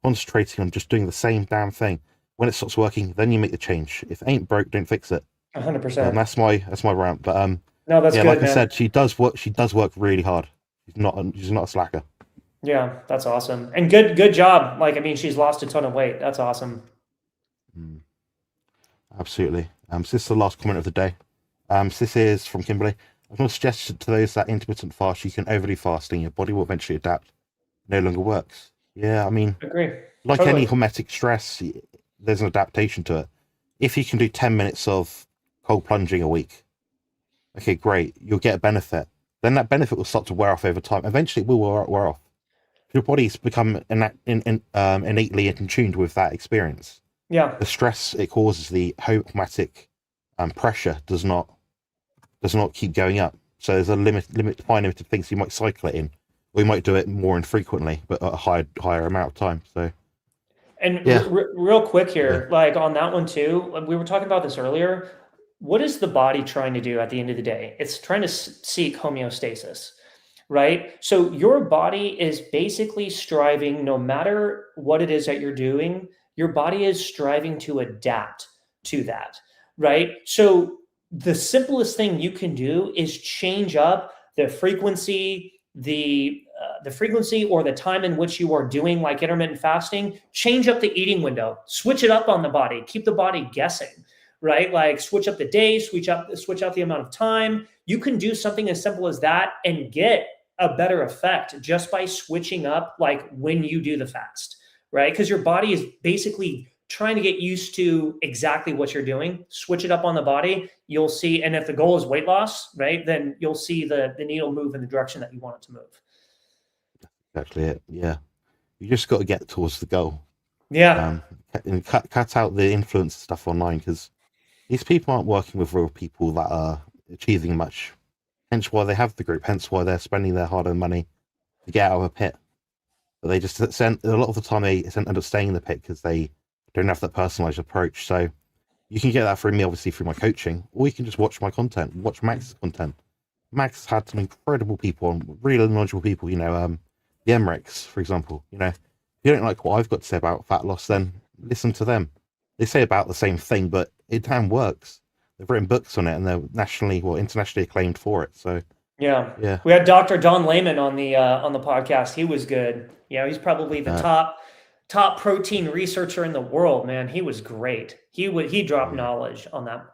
concentrating on just doing the same damn thing. When it stops working, then you make the change. If it ain't broke, don't fix it. 100%. That's my rant. But no, that's good, like man. I said, she does work really hard. She's not a slacker. Yeah, that's awesome. And good job. Like, I mean, she's lost a ton of weight. That's awesome. Absolutely. So this is the last comment of the day. So this is from Kimberly. I want to suggest to those that intermittent fast, you can overly fasting, your body will eventually adapt. No longer works. Yeah, I mean, agree. Like Totally. any hormetic stress, there's an adaptation to it. If you can do 10 minutes of cold plunging a week, okay, great, you'll get a benefit. Then that benefit will start to wear off over time. Eventually, it will wear off. Your body's become innately in tuned with that experience. Yeah. The stress it causes, the hormetic pressure does not keep going up. So there's a fine limit of things you might cycle it in, or you might do it more infrequently, but at a higher amount of time. So, and real quick here, like on that one too, we were talking about this earlier. What is the body trying to do at the end of the day? It's trying to seek homeostasis, right? So your body is basically striving, no matter what it is that you're doing, your body is striving to adapt to that, right? So the simplest thing you can do is change up the frequency, the frequency or the time in which you are doing like intermittent fasting, change up the eating window, switch it up on the body, keep the body guessing, right? Like switch up the day, switch out the amount of time. You can do something as simple as that and get a better effect just by switching up like when you do the fast, right? Because your body is basically trying to get used to exactly what you're doing. Switch it up on the body, you'll see. And if the goal is weight loss, right, then you'll see the needle move in the direction that you want it to move. Exactly it. Yeah, you just got to get towards the goal. Yeah. And cut out the influence stuff online, because these people aren't working with real people that are achieving much. Hence why they have the group. Hence why they're spending their hard-earned money to get out of a pit. But they just a lot of the time they end up staying in the pit because they don't have that personalized approach. So you can get that from me, obviously, through my coaching, or you can just watch my content, watch Max's content. Max had some incredible people on, really knowledgeable people, the Emmerich, for example. If you don't like what I've got to say about fat loss, then listen to them. They say about the same thing, but it damn works. They've written books on it, and they're internationally acclaimed for it. So yeah. We had Dr. Don Layman on the podcast. He was good. He's probably the top protein researcher in the world, man. He was great. He dropped knowledge on that.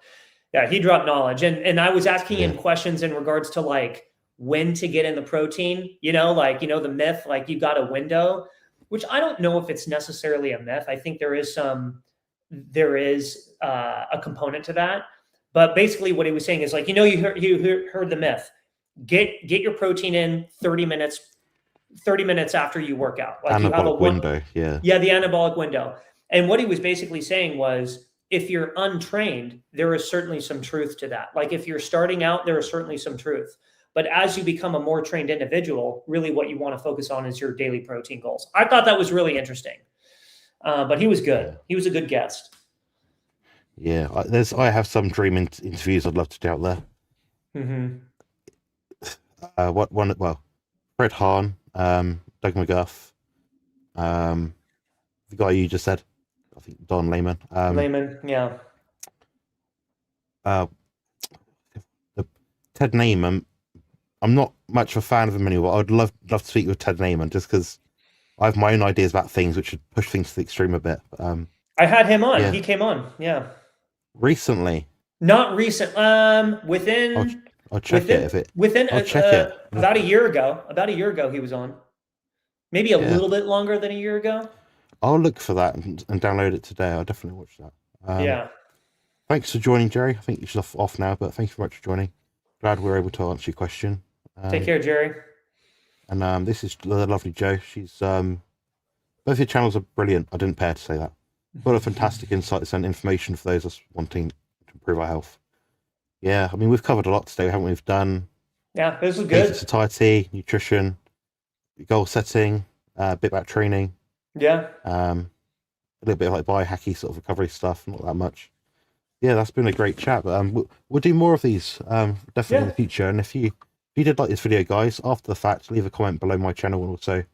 Yeah, he dropped knowledge. And I was asking him questions in regards to like when to get in the protein, the myth, like you got a window, which I don't know if it's necessarily a myth. I think there is a component to that. But basically what he was saying is like, you heard the myth, get your protein in 30 minutes after you work out. Like you have a window. Yeah, the anabolic window. And what he was basically saying was, if you're untrained, there is certainly some truth to that. Like if you're starting out, there is certainly some truth. But as you become a more trained individual, really what you want to focus on is your daily protein goals. I thought that was really interesting. But he was good. He was a good guest. Yeah, I have some dream interviews I'd love to do out there. Mm-hmm. Fred Hahn, Doug McGuff, the guy you just said, I think Don Layman. Layman, yeah. Ted Naiman. I'm not much of a fan of him anymore. I'd love to speak with Ted Naiman just because I have my own ideas about things which would push things to the extreme a bit. I had him on. Yeah. He came on. Yeah. Recently. Not recent. Within. I'll check it. I'll check it. About a year ago, he was on. Maybe a little bit longer than a year ago. I'll look for that and download it today. I'll definitely watch that. Yeah. Thanks for joining, Jerry. I think you should off now, but thank you very much for joining. Glad we were able to answer your question. Take care, Jerry. And this is the lovely Jo. She's both your channels are brilliant. I didn't pay her to say that. Full of fantastic insights and information for those of us wanting to improve our health. Yeah, I mean, we've covered a lot today, haven't we? We've done this was good. Satiety, nutrition, goal setting, a bit about training. Yeah. A little bit of like biohacky sort of recovery stuff, not that much. Yeah, that's been a great chat. But we'll do more of these definitely in the future. And if you did like this video, guys, after the fact, leave a comment below my channel and also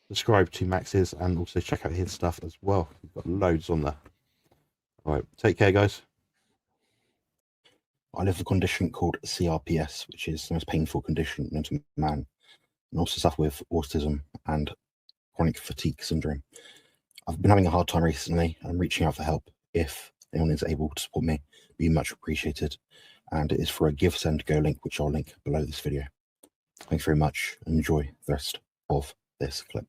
subscribe to Max's and also check out his stuff as well. We've got loads on there. All right, take care, guys. I live with a condition called CRPS, which is the most painful condition known to man, and also suffer with autism and chronic fatigue syndrome. I've been having a hard time recently. I'm reaching out for help. If anyone is able to support me, it'd be much appreciated. And it is for a Give, Send, Go link, which I'll link below this video. Thanks very much and enjoy the rest of this clip.